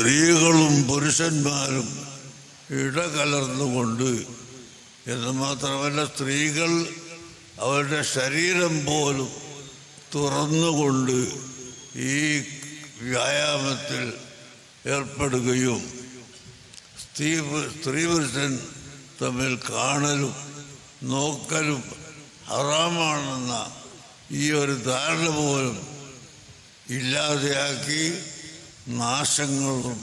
സ്ത്രീകളും പുരുഷന്മാരും ഇടകലർന്നുകൊണ്ട് എന്ന് മാത്രമല്ല, സ്ത്രീകൾ അവരുടെ ശരീരം പോലും തുറന്നുകൊണ്ട് ഈ വ്യായാമത്തിൽ ഏർപ്പെടുകയും സ്ത്രീ പുരുഷൻ തമ്മിൽ കാണലും നോക്കലും ഹറാമാണെന്ന ഈ ഒരു ധാരണ പോലും ഇല്ലാതെയാക്കി നാശങ്ങളും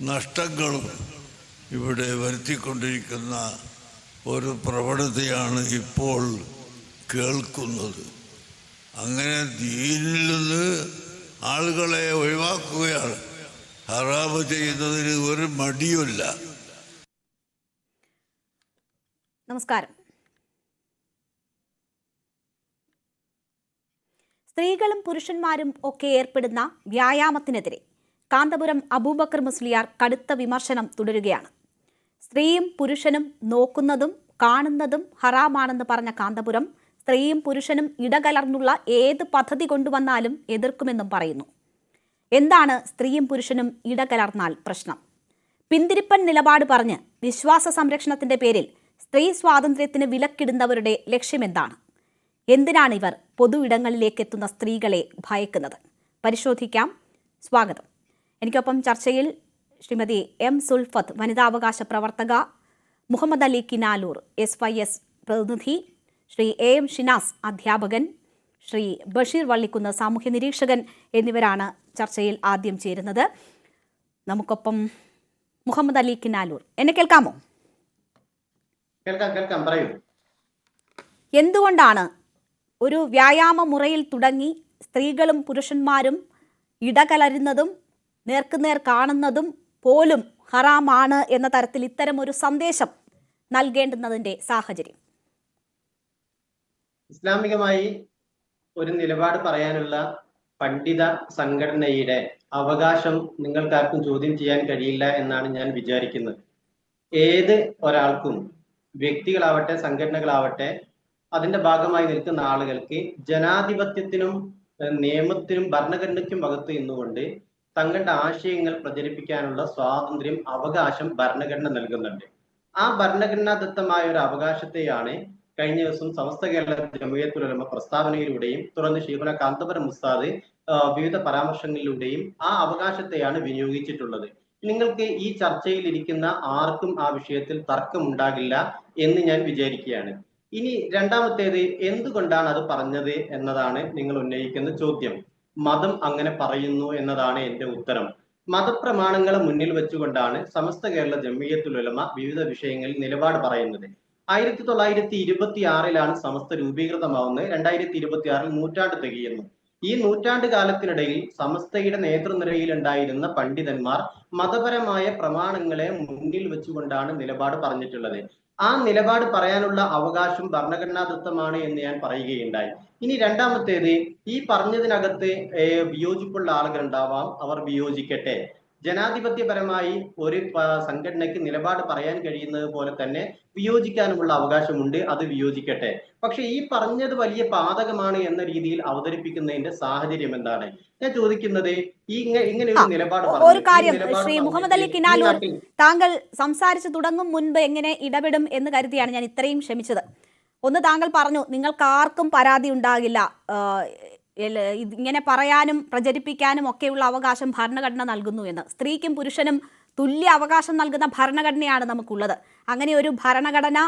നഷ്ടങ്ങളും ഇവിടെ വരുത്തിക്കൊണ്ടിരിക്കുന്ന ഒരു പ്രവണതയാണ് ഇപ്പോൾ കേൾക്കുന്നത്. അങ്ങനെ ദീനിൽ നിന്ന് ആളുകളെ ഒഴിവാക്കുകയാണ്. ഹറാമ് ചെയ്യുന്നതിന് ഒരു മടിയുമില്ല. നമസ്കാരം. സ്ത്രീകളും പുരുഷന്മാരും ഒക്കെ ഏർപ്പെടുന്ന വ്യായാമത്തിനെതിരെ കാന്തപുരം അബൂബക്കർ മുസ്ലിയാർ കടുത്ത വിമർശനം തുടരുകയാണ്. സ്ത്രീയും പുരുഷനും നോക്കുന്നതും കാണുന്നതും ഹറാമാണെന്ന് പറഞ്ഞ കാന്തപുരം സ്ത്രീയും പുരുഷനും ഇടകലർന്നുള്ള ഏത് പദ്ധതി കൊണ്ടുവന്നാലും എതിർക്കുമെന്നും പറയുന്നു. എന്താണ് സ്ത്രീയും പുരുഷനും ഇടകലർന്നാൽ പ്രശ്നം? പിന്തിരിപ്പൻ നിലപാട് പറഞ്ഞ് വിശ്വാസ സംരക്ഷണത്തിന്റെ പേരിൽ സ്ത്രീ സ്വാതന്ത്ര്യത്തിന് വിലക്കിടുന്നവരുടെ ലക്ഷ്യമെന്താണ്? എന്തിനാണ് ഇവർ പൊതു ഇടങ്ങളിലേക്ക് എത്തുന്ന സ്ത്രീകളെ ഭയക്കുന്നത്? പരിശോധിക്കാം. സ്വാഗതം. എനിക്കൊപ്പം ചർച്ചയിൽ ശ്രീമതി എം സുൽഫത്ത്, വനിതാവകാശ പ്രവർത്തക, മുഹമ്മദ് അലി കിനാലൂർ, SYS പ്രതിനിധി, ശ്രീ AM ഷിനാസ്, അധ്യാപകൻ, ശ്രീ ബഷീർ വള്ളിക്കുന്ന്, സാമൂഹ്യ നിരീക്ഷകൻ എന്നിവരാണ് ചർച്ചയിൽ ആദ്യം ചേരുന്നത്. നമുക്കൊപ്പം മുഹമ്മദ് അലി കിനാലൂർ. എന്നെ കേൾക്കാമോ? കേൾക്കാം, പറയൂ. എന്തുകൊണ്ടാണ് ഒരു വ്യായാമ മുറയിൽ തുടങ്ങി സ്ത്രീകളും പുരുഷന്മാരും ഇടകലരുന്നതും നേർക്കുനേർ കാണുന്നതും പോലും ഹറാമാണ് എന്ന തരത്തിൽ ഇത്തരം ഒരു സന്ദേശം നൽകേണ്ടുന്നതിന്റെ സാഹചര്യം? ഇസ്ലാമികമായി ഒരു നിലപാട് പറയാനുള്ള പണ്ഡിത സംഘടനയുടെ അവകാശം നിങ്ങൾക്കാർക്കും ചോദ്യം ചെയ്യാൻ കഴിയില്ല എന്നാണ് ഞാൻ വിചാരിക്കുന്നത്. ഏത് ഒരാൾക്കും, വ്യക്തികളാവട്ടെ സംഘടനകളാവട്ടെ, അതിന്റെ ഭാഗമായി നിൽക്കുന്ന ആളുകൾക്ക് ജനാധിപത്യത്തിനും നിയമത്തിനും ഭരണഘടനയ്ക്കും അകത്ത് നിന്നുകൊണ്ട് തങ്ങളുടെ ആശയങ്ങൾ പ്രചരിപ്പിക്കാനുള്ള സ്വാതന്ത്ര്യം, അവകാശം ഭരണഘടന നൽകുന്നുണ്ട്. ആ ഭരണഘടനാദത്തമായ ഒരു അവകാശത്തെയാണ് കഴിഞ്ഞ ദിവസം സമസ്ത കേരള ജമിയത്തുൽ ഉലമ പ്രസ്താവനയിലൂടെയും തുടർന്ന് ശൈഖുന കാന്തപുരം ഉസ്താദ് വിവിധ പരാമർശങ്ങളിലൂടെയും ആ അവകാശത്തെയാണ് വിനിയോഗിച്ചിട്ടുള്ളത്. നിങ്ങൾക്ക് ഈ ചർച്ചയിൽ ഇരിക്കുന്ന ആർക്കും ആ വിഷയത്തിൽ തർക്കമുണ്ടാകില്ല എന്ന് ഞാൻ വിചാരിക്കുകയാണ്. ഇനി രണ്ടാമത്തേത്, എന്തുകൊണ്ടാണ് അത് പറഞ്ഞത് എന്നതാണ് നിങ്ങൾ ഉന്നയിക്കുന്ന ചോദ്യം. മതം അങ്ങനെ പറയുന്നു എന്നതാണ് എന്റെ ഉത്തരം. മതപ്രമാണങ്ങളെ മുന്നിൽ വെച്ചുകൊണ്ടാണ് സമസ്ത കേരള ജമിയത്തുൽ ഉലമ വിവിധ വിഷയങ്ങളിൽ നിലപാട് പറയുന്നത്. 1926 സമസ്ത രൂപീകൃതമാവുന്നത്. 2026 നൂറ്റാണ്ട് തികയുന്നു. ഈ നൂറ്റാണ്ട് കാലത്തിനിടയിൽ സമസ്തയുടെ നേതൃനിരയിൽ ഉണ്ടായിരുന്ന പണ്ഡിതന്മാർ മതപരമായ പ്രമാണങ്ങളെ മുന്നിൽ വെച്ചുകൊണ്ടാണ് നിലപാട് പറഞ്ഞിട്ടുള്ളത്. ആ നിലപാട് പറയാനുള്ള അവകാശം ഭരണഘടനാദത്തമാണ് എന്ന് ഞാൻ പറയുകയുണ്ടായി. ഇനി രണ്ടാമത്തേത്, ഈ പറഞ്ഞതിനകത്ത് വിയോജിപ്പുള്ള ആളുകൾ ഉണ്ടാവാം, അവർ വിയോജിക്കട്ടെ. ജനാധിപത്യപരമായി ഒരു സംഘടനയ്ക്ക് നിലപാട് പറയാൻ കഴിയുന്നത് പോലെ തന്നെ വിയോജിക്കാനുമുള്ള അവകാശമുണ്ട്, അത് വിയോജിക്കട്ടെ. പക്ഷെ ഈ പറഞ്ഞത് വലിയ പാതകമാണ് എന്ന രീതിയിൽ അവതരിപ്പിക്കുന്നതിന്റെ സാഹചര്യം എന്താണ്? ഞാൻ ചോദിക്കുന്നത്, ഇങ്ങനെ ഒരു നിലപാട് ഒരു കാര്യം ശ്രീ മുഹമ്മദ് അലി കിനാലൂർ, താങ്കൾ സംസാരിച്ചു തുടങ്ങും മുൻപ് എങ്ങനെ ഇടപെടും എന്ന് കരുതിയാണ് ഞാൻ ഇത്രയും ക്ഷമിച്ചത്. ഒന്ന്, താങ്കൾ പറഞ്ഞു നിങ്ങൾക്ക് ആർക്കും പരാതി ഉണ്ടാകില്ല, ഇങ്ങനെ പറയാനും പ്രചരിപ്പിക്കാനും ഒക്കെയുള്ള അവകാശം ഭരണഘടന നൽകുന്നു എന്ന്. സ്ത്രീക്കും പുരുഷനും തുല്യ അവകാശം നൽകുന്ന ഭരണഘടനയാണ് നമുക്കുള്ളത്. അങ്ങനെ ഒരു ഭരണഘടന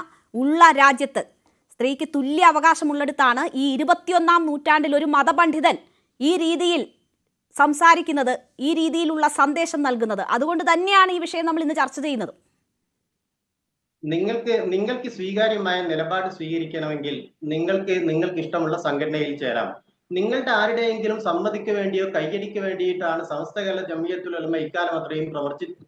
ഉള്ള രാജ്യത്ത് സ്ത്രീക്ക് തുല്യ അവകാശമുള്ളിടത്താണ് ഈ 21-ാം നൂറ്റാണ്ടിൽ ഒരു മതപണ്ഡിതൻ ഈ രീതിയിൽ സംസാരിക്കുന്നത്, ഈ രീതിയിലുള്ള സന്ദേശം നൽകുന്നത്. അതുകൊണ്ട് തന്നെയാണ് ഈ വിഷയം നമ്മൾ ഇന്ന് ചർച്ച ചെയ്യുന്നത്. നിങ്ങൾക്ക് സ്വീകാര്യമായ നിലപാട് സ്വീകരിക്കണമെങ്കിൽ നിങ്ങൾക്ക് ഇഷ്ടമുള്ള സംഘടനയിൽ ചേരാം. നിങ്ങളുടെ ആരുടെയെങ്കിലും സമ്മതിക്ക് വേണ്ടിയോ കയ്യടിക്ക് വേണ്ടിയിട്ടാണ് സമസ്ത കേരള ജമിയത്തുൽ ഉലമ ഇക്കാലം അത്രയും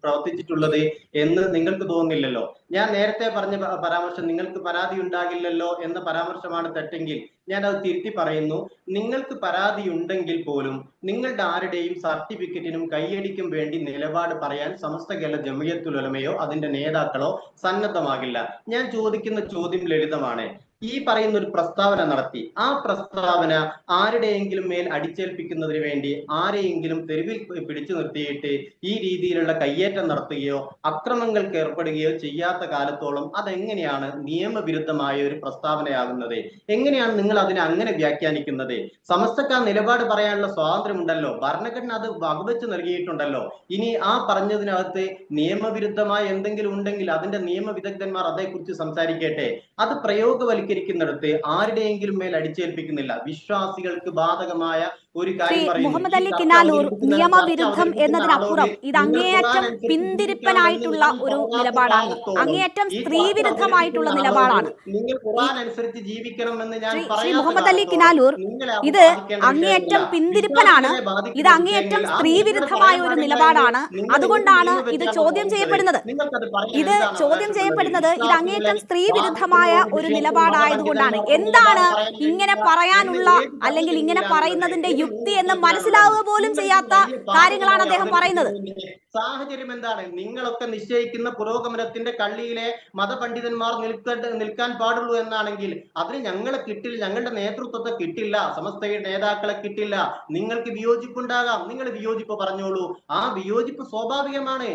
പ്രവർത്തിച്ചിട്ടുള്ളത് എന്ന് നിങ്ങൾക്ക് തോന്നുന്നില്ലല്ലോ. ഞാൻ നേരത്തെ പറഞ്ഞ പരാമർശം നിങ്ങൾക്ക് പരാതി ഉണ്ടാകില്ലല്ലോ എന്ന പരാമർശമാണ് തെറ്റെങ്കിൽ ഞാൻ അത് തിരുത്തി പറയുന്നു. നിങ്ങൾക്ക് പരാതി ഉണ്ടെങ്കിൽ പോലും നിങ്ങളുടെ ആരുടെയും സർട്ടിഫിക്കറ്റിനും കയ്യടിക്കും വേണ്ടി നിലപാട് പറയാൻ സമസ്ത കേരള ജമിയത്തുൽ ഉലമയോ അതിന്റെ നേതാക്കളോ സന്നദ്ധമാകില്ല. ഞാൻ ചോദിക്കുന്ന ചോദ്യം ലളിതമാണ്. ഈ പറയുന്ന ഒരു പ്രസ്താവന നടത്തി. ആ പ്രസ്താവന ആരുടെയെങ്കിലും മേൽ അടിച്ചേൽപ്പിക്കുന്നതിന് വേണ്ടി ആരെയെങ്കിലും തെരുവിൽ പിടിച്ചു നിർത്തിയിട്ട് ഈ രീതിയിലുള്ള കയ്യേറ്റം നടത്തുകയോ അക്രമങ്ങൾക്ക് ഏർപ്പെടുകയോ ചെയ്യാത്ത കാലത്തോളം അതെങ്ങനെയാണ് നിയമവിരുദ്ധമായ ഒരു പ്രസ്താവനയാകുന്നത്? എങ്ങനെയാണ് നിങ്ങൾ അതിനെ അങ്ങനെ വ്യാഖ്യാനിക്കുന്നത്? സമസ്തക്കാർ നിലപാട് പറയാനുള്ള സ്വാതന്ത്ര്യമുണ്ടല്ലോ, ഭരണഘടന അത് വകുവെച്ച് നൽകിയിട്ടുണ്ടല്ലോ. ഇനി ആ പറഞ്ഞതിനകത്ത് നിയമവിരുദ്ധമായ എന്തെങ്കിലും ഉണ്ടെങ്കിൽ അതിന്റെ നിയമവിദഗ്ധന്മാർ അതേക്കുറിച്ച് സംസാരിക്കട്ടെ. അത് പ്രയോഗവൽക്കരിക്കുന്നിടത്ത് ആരുടെയെങ്കിലും മേൽ അടിച്ചേൽപ്പിക്കുന്നില്ല. വിശ്വാസികൾക്ക് ബാധകമായ ഒരു കാര്യം പറയുന്നു. മുഹമ്മദ് അലി കിനാലൂർ, നിയമവിരുദ്ധം എന്നതിനപ്പുറം ഇത് അങ്ങേയറ്റം പിന്തിരിപ്പനായിട്ടുള്ള ഒരു നിലപാടാണ്, അങ്ങേയറ്റം സ്ത്രീവിരുദ്ധമായിട്ടുള്ള നിലപാടാണ്. നിങ്ങൾ ഖുർആൻ അനുസരിച്ച് ജീവിക്കണമെന്ന് ഞാൻ ശ്രീ മുഹമ്മദ് അലി കിനാലൂർ, ഇത് അങ്ങേയറ്റം പിന്തിരിപ്പനാണ്, ഇത് അങ്ങേയറ്റം സ്ത്രീവിരുദ്ധമായ ഒരു നിലപാടാണ്. അതുകൊണ്ടാണ് ഇത് ചോദ്യം ചെയ്യപ്പെടുന്നത്. ഇത് ചോദ്യം ചെയ്യപ്പെടുന്നത് ഇത് അങ്ങേയറ്റം സ്ത്രീവിരുദ്ധമായ ഒരു നിലപാടായതുകൊണ്ടാണ്. എന്താണ് ഇങ്ങനെ പറയാനുള്ള അല്ലെങ്കിൽ ഇങ്ങനെ പറയുന്നതിന്റെ യുക്തി എന്ന് മനസ്സിലാവുക പോലും ചെയ്യാത്ത കാര്യങ്ങളാണ് അദ്ദേഹം പറയുന്നത്. സാഹചര്യം എന്താണ്? നിങ്ങളൊക്കെ നിശ്ചയിക്കുന്ന പുരോഗമനത്തിന്റെ കള്ളിയിലെ മതപണ്ഡിതന്മാർ നിൽക്കാൻ പാടുള്ളൂ എന്നാണെങ്കിൽ അതിന് ഞങ്ങളെ കിട്ടില്ല, ഞങ്ങളുടെ നേതൃത്വത്തെ കിട്ടില്ല, സമസ്തയുടെ നേതാക്കളെ കിട്ടില്ല. നിങ്ങൾക്ക് വിയോജിപ്പുണ്ടാകാം, നിങ്ങൾ വിയോജിപ്പ് പറഞ്ഞോളൂ. ആ വിയോജിപ്പ് സ്വാഭാവികമാണ്.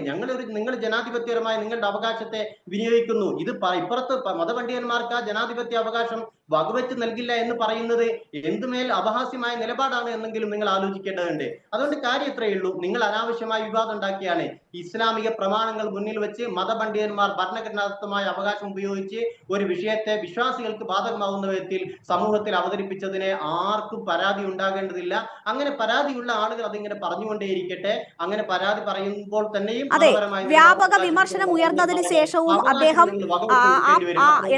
നിങ്ങൾ ജനാധിപത്യപരമായ നിങ്ങളുടെ അവകാശത്തെ വിനിയോഗിക്കുന്നു. ഇത് ഇപ്പുറത്ത് മതപണ്ഡിതന്മാർക്ക് ആ ജനാധിപത്യ അവകാശം വകവെച്ച് നൽകില്ല എന്ന് പറയുന്നത് എന്തുമേൽ അപഹാസ്യമായ നിലപാടാണ് എന്നെങ്കിലും നിങ്ങൾ ആലോചിക്കേണ്ടതുണ്ട്. അതുകൊണ്ട് കാര്യം ഇത്രയേ ഉള്ളൂ, നിങ്ങൾ അനാവശ്യമായ വിവാദം ഉണ്ടാക്കിയാണ്. ഇസ്ലാമിക പ്രമാണങ്ങൾ മുന്നിൽ വെച്ച് മതപണ്ഡിതന്മാർ ഭരണഘടനാദത്തമായ അവകാശം ഉപയോഗിച്ച് ഒരു വിഷയത്തെ വിശ്വാസികൾക്ക് ബാധകമാവുന്ന വിധത്തിൽ സമൂഹത്തിൽ അവതരിപ്പിച്ചതിനെ ആർക്കും പരാതി ഉണ്ടാകേണ്ടതില്ല. അങ്ങനെ പരാതിയുള്ള ആളുകൾ അതിങ്ങനെ പറഞ്ഞുകൊണ്ടേയിരിക്കട്ടെ. അങ്ങനെ പരാതി പറയുമ്പോൾ തന്നെയും വ്യാപക വിമർശനം ഉയർന്നതിന് ശേഷവും അദ്ദേഹം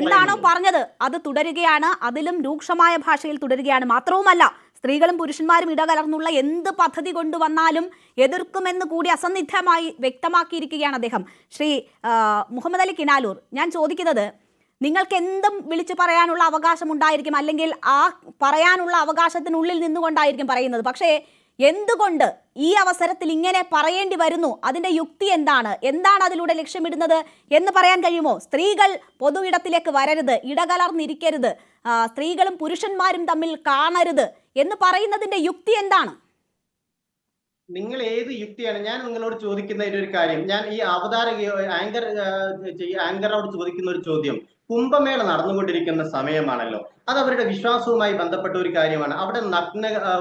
എന്താണോ പറഞ്ഞത് അത് തുടരുകയാണ്, അതിലും രൂക്ഷമായ ഭാഷയിൽ തുടരുകയാണ്. മാത്രവുമല്ല, സ്ത്രീകളും പുരുഷന്മാരും ഇടകലർന്നുള്ള എന്ത് പദ്ധതി കൊണ്ടുവന്നാലും എതിർക്കുമെന്ന് കൂടി അസന്നിഗ്ധമായി വ്യക്തമാക്കിയിരിക്കുകയാണ് അദ്ദേഹം. ശ്രീ മുഹമ്മദ് അലി കിനാലൂർ, ഞാൻ ചോദിക്കുന്നത്, നിങ്ങൾക്ക് എന്തും വിളിച്ചു പറയാനുള്ള അവകാശം ഉണ്ടായിരിക്കും, അല്ലെങ്കിൽ ആ പറയാനുള്ള അവകാശത്തിനുള്ളിൽ നിന്നുകൊണ്ടായിരിക്കും പറയുന്നത്. പക്ഷേ എന്തുകൊണ്ട് ഈ അവസരത്തിൽ ഇങ്ങനെ പറയേണ്ടി വരുന്നു? അതിന്റെ യുക്തി എന്താണ്? എന്താണ് അതിലൂടെ ലക്ഷ്യമിടുന്നത് എന്ന് പറയാൻ കഴിയുമോ? സ്ത്രീകൾ പൊതു ഇടത്തിലേക്ക് വരരുത്, ഇടകലർന്നിരിക്കരുത്, സ്ത്രീകളും പുരുഷന്മാരും തമ്മിൽ കാണരുത് എന്ന് പറയുന്നതിന്റെ യുക്തി എന്താണ്? നിങ്ങൾ ഏത് യുക്തിയാണ്? ഞാൻ നിങ്ങളോട് ചോദിക്കുന്ന ഒരു കാര്യം, ഞാൻ ഈ ആങ്കറോട് ചോദിക്കുന്ന ഒരു ചോദ്യം, കുംഭമേള നടന്നുകൊണ്ടിരിക്കുന്ന സമയമാണല്ലോ, അത് അവരുടെ വിശ്വാസവുമായി ബന്ധപ്പെട്ട ഒരു കാര്യമാണ്. അവിടെ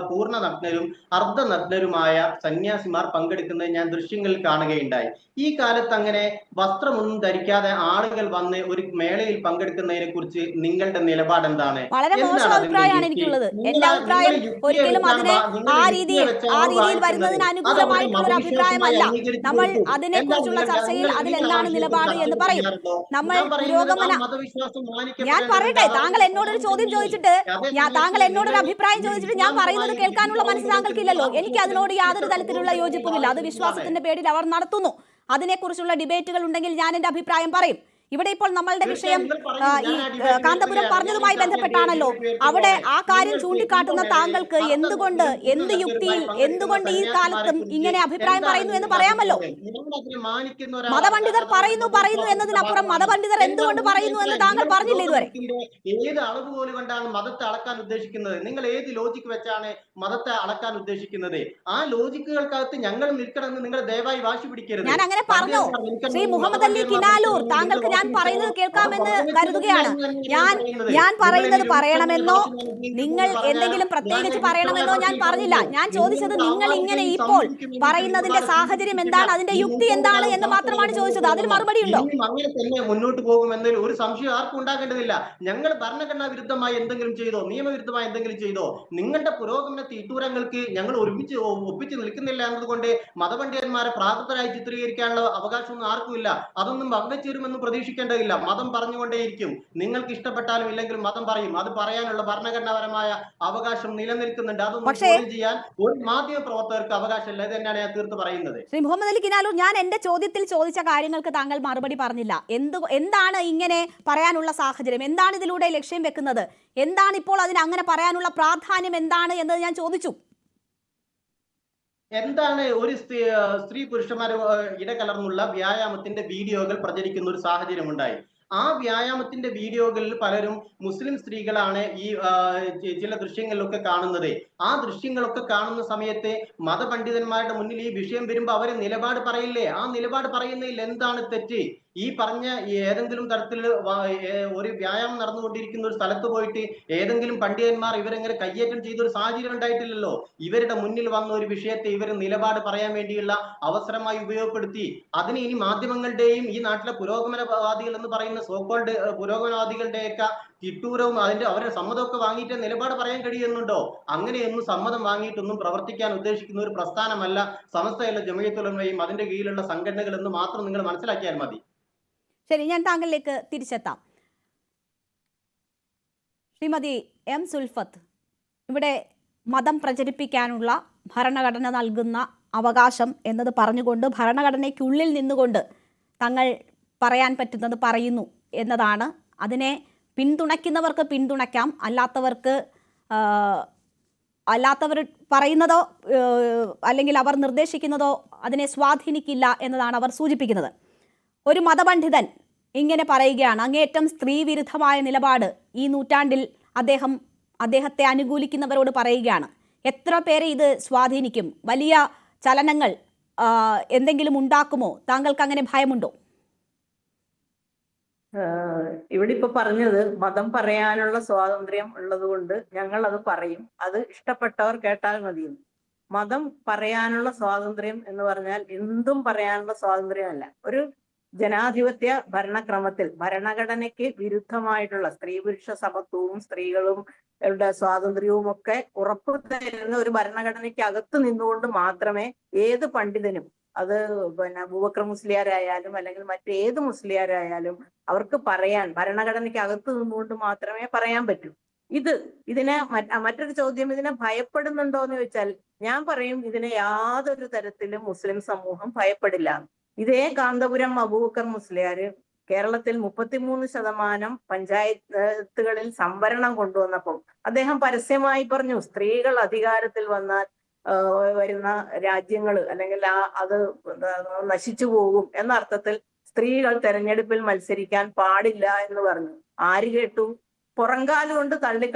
പൂർണ്ണ നഗ്നരും അർദ്ധനഗ്നരുമായ സന്യാസിമാർ പങ്കെടുക്കുന്നത് ഞാൻ ദൃശ്യങ്ങളിൽ കാണുകയുണ്ടായി. ഈ കാലത്ത് അങ്ങനെ വസ്ത്രമൊന്നും ധരിക്കാതെ ആളുകൾ വന്ന് ഒരു മേളയിൽ പങ്കെടുക്കുന്നതിനെ കുറിച്ച് നിങ്ങളുടെ നിലപാട് എന്താണ്? വളരെ മോശം അഭിപ്രായമാണ് എനിക്കുള്ളത്. എന്റെ അഭിപ്രായം ഒരിക്കലും അതിനെ ആ രീതിയിൽ വരുന്നതിന് അനുകൂലമായിട്ടുള്ള ഒരു അഭിപ്രായമല്ല. നമ്മൾ അതിനെ കുറിച്ചുള്ള ചർച്ചയിൽ അതിലെന്താണ് നിലപാട് എന്ന് പറയും. നമ്മൾ പുരോഗമന, ഞാൻ പറയട്ടെ, താങ്കൾ എന്നോടൊരു ചോദ്യം ചോദിച്ചിട്ട് താങ്കൾ എന്നോടൊരു അഭിപ്രായം ചോദിച്ചിട്ട് ഞാൻ പറയുന്നത് കേൾക്കാനുള്ള മനസ്സ് താങ്കൾക്കില്ലല്ലോ. എനിക്ക് അതിനോട് യാതൊരു തരത്തിലുള്ള യോജിപ്പുമില്ല. അത് വിശ്വാസത്തിന്റെ പേരിൽ അവർ നടത്തുന്നു. അതിനെക്കുറിച്ചുള്ള ഡിബേറ്റുകൾ ഉണ്ടെങ്കിൽ ഞാൻ എന്റെ അഭിപ്രായം പറയും. ഇവിടെ ഇപ്പോൾ നമ്മളുടെ വിഷയം ഈ കാന്തപുരം പറഞ്ഞതുമായി ബന്ധപ്പെട്ടാണല്ലോ. അവിടെ ആ കാര്യം ചൂണ്ടിക്കാട്ടുന്ന താങ്കൾക്ക് എന്തുകൊണ്ട്, എന്ത് യുക്തിയിൽ, എന്തുകൊണ്ട് ഈ കാലത്തും ഇങ്ങനെ അഭിപ്രായം പറയുന്നു എന്ന് പറയാമല്ലോ. മതപണ്ഡിതർ പറയുന്നു എന്നതിനപ്പുറം മതപണ്ഡിതർ എന്തുകൊണ്ട് പറയുന്നു എന്ന് താങ്കൾ പറഞ്ഞില്ല ഇതുവരെ. ഏത് അളവ് പോലെ കൊണ്ടാണ് മതത്തെ അളക്കാൻ ഉദ്ദേശിക്കുന്നത്? നിങ്ങൾ ഏത് ലോജിക്ക് വെച്ചാണ് മതത്തെ അളക്കാൻ ഉദ്ദേശിക്കുന്നത്? ആ ലോജിക്കുകൾക്കകത്ത് ഞങ്ങൾ നിൽക്കണമെന്ന് നിങ്ങൾ ദയവായി വാശി പിടിക്കരുത്. ഞാൻ അങ്ങനെ പറഞ്ഞു. ശ്രീ മുഹമ്മദ് അലി കിനാലൂർ, താങ്കൾക്ക് ഞാൻ പറയുന്നത് കേൾക്കാമെന്ന് കരുതുകയാണ്. ഞാൻ പറയുന്നത് പറയണമെന്നോ നിങ്ങൾ എന്തെങ്കിലും പ്രത്യേകിച്ച് പറയണമെന്നോ ഞാൻ പറഞ്ഞില്ല. ഞാൻ ചോദിച്ചത് നിങ്ങൾ ഇങ്ങനെ ഇപ്പോൾ പറയുന്നതിന്റെ സാഹചര്യം എന്താണ്, അതിന്റെ യുക്തി എന്താണ് എന്ന് മാത്രമാണ് ചോദിച്ചത്. അതിന് മറുപടി ഉണ്ടോ? അങ്ങനെ തന്നെ മുന്നോട്ട് പോകുമെന്നതിൽ ഒരു സംശയം ആർക്കും ഉണ്ടാകേണ്ടതില്ല. ഞങ്ങൾ ഭരണഘടനാ വിരുദ്ധമായി എന്തെങ്കിലും ചെയ്തോ, നിയമവിരുദ്ധമായി എന്തെങ്കിലും ചെയ്തോ? നിങ്ങളുടെ പുരോഗമന തീട്ടൂരങ്ങൾക്ക് ഞങ്ങൾ ഒപ്പിച്ച് നിൽക്കുന്നില്ല എന്നതുകൊണ്ട് മതപണ്ഡിതന്മാരെ പ്രാകൃതരായി ചിത്രീകരിക്കാനുള്ള അവകാശമൊന്നും ആർക്കുമില്ല. അതൊന്നും വകവെച്ചേരുമെന്ന് പ്രതീക്ഷിക്കേണ്ടതില്ല. മതം പറഞ്ഞുകൊണ്ടേയിരിക്കും. നിങ്ങൾക്ക് ഇഷ്ടപ്പെട്ടാലും ഇല്ലെങ്കിലും മതം പറയും. അത് പറയാനുള്ള ഭരണഘടനാപരമായ അവകാശം നിലനിൽക്കുന്നുണ്ട്. അതൊന്നും ചോദ്യം ചെയ്യാൻ ഒരു മാധ്യമ പ്രവർത്തകർക്ക് അവകാശമില്ല. ഇത് തന്നെയാണ് ഞാൻ തീർത്ത് പറയുന്നത്. ശ്രീ മുഹമ്മദ് അലി കിനാലൂർ, ഞാൻ എന്റെ ചോദ്യത്തിൽ ചോദിച്ച കാര്യങ്ങൾക്ക് താങ്കൾ മറുപടി പറഞ്ഞില്ല. എന്താണ് ഇങ്ങനെ പറയാനുള്ള സാഹചര്യം? എന്താണ് ഇതിലൂടെ ലക്ഷ്യം വെക്കുന്നത്? എന്താണ് ഇപ്പോൾ അതിന് അങ്ങനെ പറയാനുള്ള പ്രാധാന്യം എന്താണ് എന്നത് ഞാൻ ചോദിച്ചു. എന്താണ് ഒരു സ്ത്രീ പുരുഷന്മാർ ഇടകലർന്നുള്ള വ്യായാമത്തിന്റെ വീഡിയോകൾ പ്രചരിക്കുന്ന ഒരു സാഹചര്യം ഉണ്ടായി. ആ വ്യായാമത്തിന്റെ വീഡിയോകളിൽ പലരും മുസ്ലിം സ്ത്രീകളാണ് ഈ ചില ദൃശ്യങ്ങളിലൊക്കെ കാണുന്നത്. ആ ദൃശ്യങ്ങളൊക്കെ കാണുന്ന സമയത്ത് മതപണ്ഡിതന്മാരുടെ മുന്നിൽ ഈ വിഷയം വരുമ്പോൾ അവർ നിലപാട് പറയില്ലേ? ആ നിലപാട് പറയുന്നതിൽ എന്താണ് തെറ്റ്? ഈ പറഞ്ഞ ഏതെങ്കിലും തരത്തിൽ ഒരു വ്യായാമം നടന്നുകൊണ്ടിരിക്കുന്ന ഒരു സ്ഥലത്ത് പോയിട്ട് ഏതെങ്കിലും പണ്ഡിതന്മാർ ഇവരെങ്ങനെ കയ്യേറ്റം ചെയ്ത ഒരു സാഹചര്യം ഉണ്ടായിട്ടില്ലല്ലോ. ഇവരുടെ മുന്നിൽ വന്ന ഒരു വിഷയത്തെ ഇവർ നിലപാട് പറയാൻ വേണ്ടിയുള്ള അവസരമായി ഉപയോഗപ്പെടുത്തി. അതിന് ഇനി മാധ്യമങ്ങളുടെയും ഈ നാട്ടിലെ പുരോഗമനവാദികൾ എന്ന് പറയുന്ന സോക്കോൾഡ് പുരോഗമനവാദികളുടെയൊക്കെ കിട്ടൂരവും അവരുടെ സമ്മതമൊക്കെ വാങ്ങിയിട്ട് നിലപാട് പറയാൻ കഴിയുന്നുണ്ടോ? അങ്ങനെയൊന്നും സമ്മതം വാങ്ങിയിട്ടൊന്നും പ്രവർത്തിക്കാൻ ഉദ്ദേശിക്കുന്ന ഒരു പ്രസ്ഥാനമല്ല സമസ്തയല്ല ജമഅത്തുൽ ഉലമയും അതിന്റെ കീഴിലുള്ള സംഘടനകൾ എന്ന് മാത്രം നിങ്ങൾ മനസ്സിലാക്കിയാൽ മതി. ശരി, ഞാൻ താങ്കളിലേക്ക് തിരിച്ചെത്താം. ശ്രീമതി എം സുൽഫത്ത്, ഇവിടെ മതം പ്രചരിപ്പിക്കാനുള്ള ഭരണഘടന നൽകുന്ന അവകാശം എന്നത് പറഞ്ഞുകൊണ്ട് ഭരണഘടനയ്ക്കുള്ളിൽ നിന്നുകൊണ്ട് തങ്ങൾ പറയാൻ പറ്റുന്നത് പറയുന്നു എന്നതാണ്. അതിനെ പിന്തുണയ്ക്കുന്നവർക്ക് പിന്തുണയ്ക്കാം, അല്ലാത്തവർ പറയുന്നതോ അല്ലെങ്കിൽ അവർ നിർദ്ദേശിക്കുന്നതോ അതിനെ സ്വാധീനിക്കില്ല എന്നതാണ് അവർ സൂചിപ്പിക്കുന്നത്. ഒരു മതപണ്ഡിതൻ ഇങ്ങനെ പറയുകയാണ്, അങ്ങേയറ്റം സ്ത്രീവിരുദ്ധമായ നിലപാട് ഈ നൂറ്റാണ്ടിൽ അദ്ദേഹത്തെ അനുകൂലിക്കുന്നവരോട് പറയുകയാണ്. എത്ര പേരെ ഇത് സ്വാധീനിക്കും? വലിയ ചലനങ്ങൾ എന്തെങ്കിലും ഉണ്ടാക്കുമോ? താങ്കൾക്ക് അങ്ങനെ ഭയമുണ്ടോ? ഇവിടെ ഇപ്പൊ പറഞ്ഞത് മതം പറയാനുള്ള സ്വാതന്ത്ര്യം ഉള്ളത് കൊണ്ട് ഞങ്ങൾ അത് പറയും, അത് ഇഷ്ടപ്പെട്ടവർ കേട്ടാൽ മതിയെന്ന്. മതം പറയാനുള്ള സ്വാതന്ത്ര്യം എന്ന് പറഞ്ഞാൽ എന്തും പറയാനുള്ള സ്വാതന്ത്ര്യമല്ല. ഒരു ജനാധിപത്യ ഭരണക്രമത്തിൽ ഭരണഘടനയ്ക്ക് വിരുദ്ധമായിട്ടുള്ള സ്ത്രീ പുരുഷ സമത്വവും സ്ത്രീകളും സ്വാതന്ത്ര്യവും ഒക്കെ ഉറപ്പു തരുന്ന ഒരു ഭരണഘടനയ്ക്ക് അകത്ത് നിന്നുകൊണ്ട് മാത്രമേ ഏത് പണ്ഡിതനും, അത് അബൂബക്കർ മുസ്ലിയാരായാലും അല്ലെങ്കിൽ മറ്റേത് മുസ്ലിയാരായാലും അവർക്ക് പറയാൻ, ഭരണഘടനയ്ക്ക് അകത്ത് നിന്നുകൊണ്ട് മാത്രമേ പറയാൻ പറ്റൂ. ഇതിനെ മറ്റൊരു ചോദ്യം, ഇതിനെ ഭയപ്പെടുന്നുണ്ടോ എന്ന് ചോദിച്ചാൽ ഞാൻ പറയും ഇതിനെ യാതൊരു തരത്തിലും മുസ്ലിം സമൂഹം ഭയപ്പെടില്ല. ഇതേ കാന്തപുരം അബൂബക്കർ മുസ്ലിയാര് കേരളത്തിൽ 33% പഞ്ചായത്തുകളിൽ സംവരണം കൊണ്ടുവന്നപ്പോൾ അദ്ദേഹം പരസ്യമായി പറഞ്ഞു, സ്ത്രീകൾ അധികാരത്തിൽ വന്നാൽ വരുന്ന രാജ്യങ്ങൾ അല്ലെങ്കിൽ അത് നശിച്ചു പോകും എന്ന അർത്ഥത്തിൽ സ്ത്രീകൾ തെരഞ്ഞെടുപ്പിൽ മത്സരിക്കാൻ പാടില്ല എന്ന് പറഞ്ഞു. ആര് കേട്ടു? പുറങ്കാലുകൊണ്ട്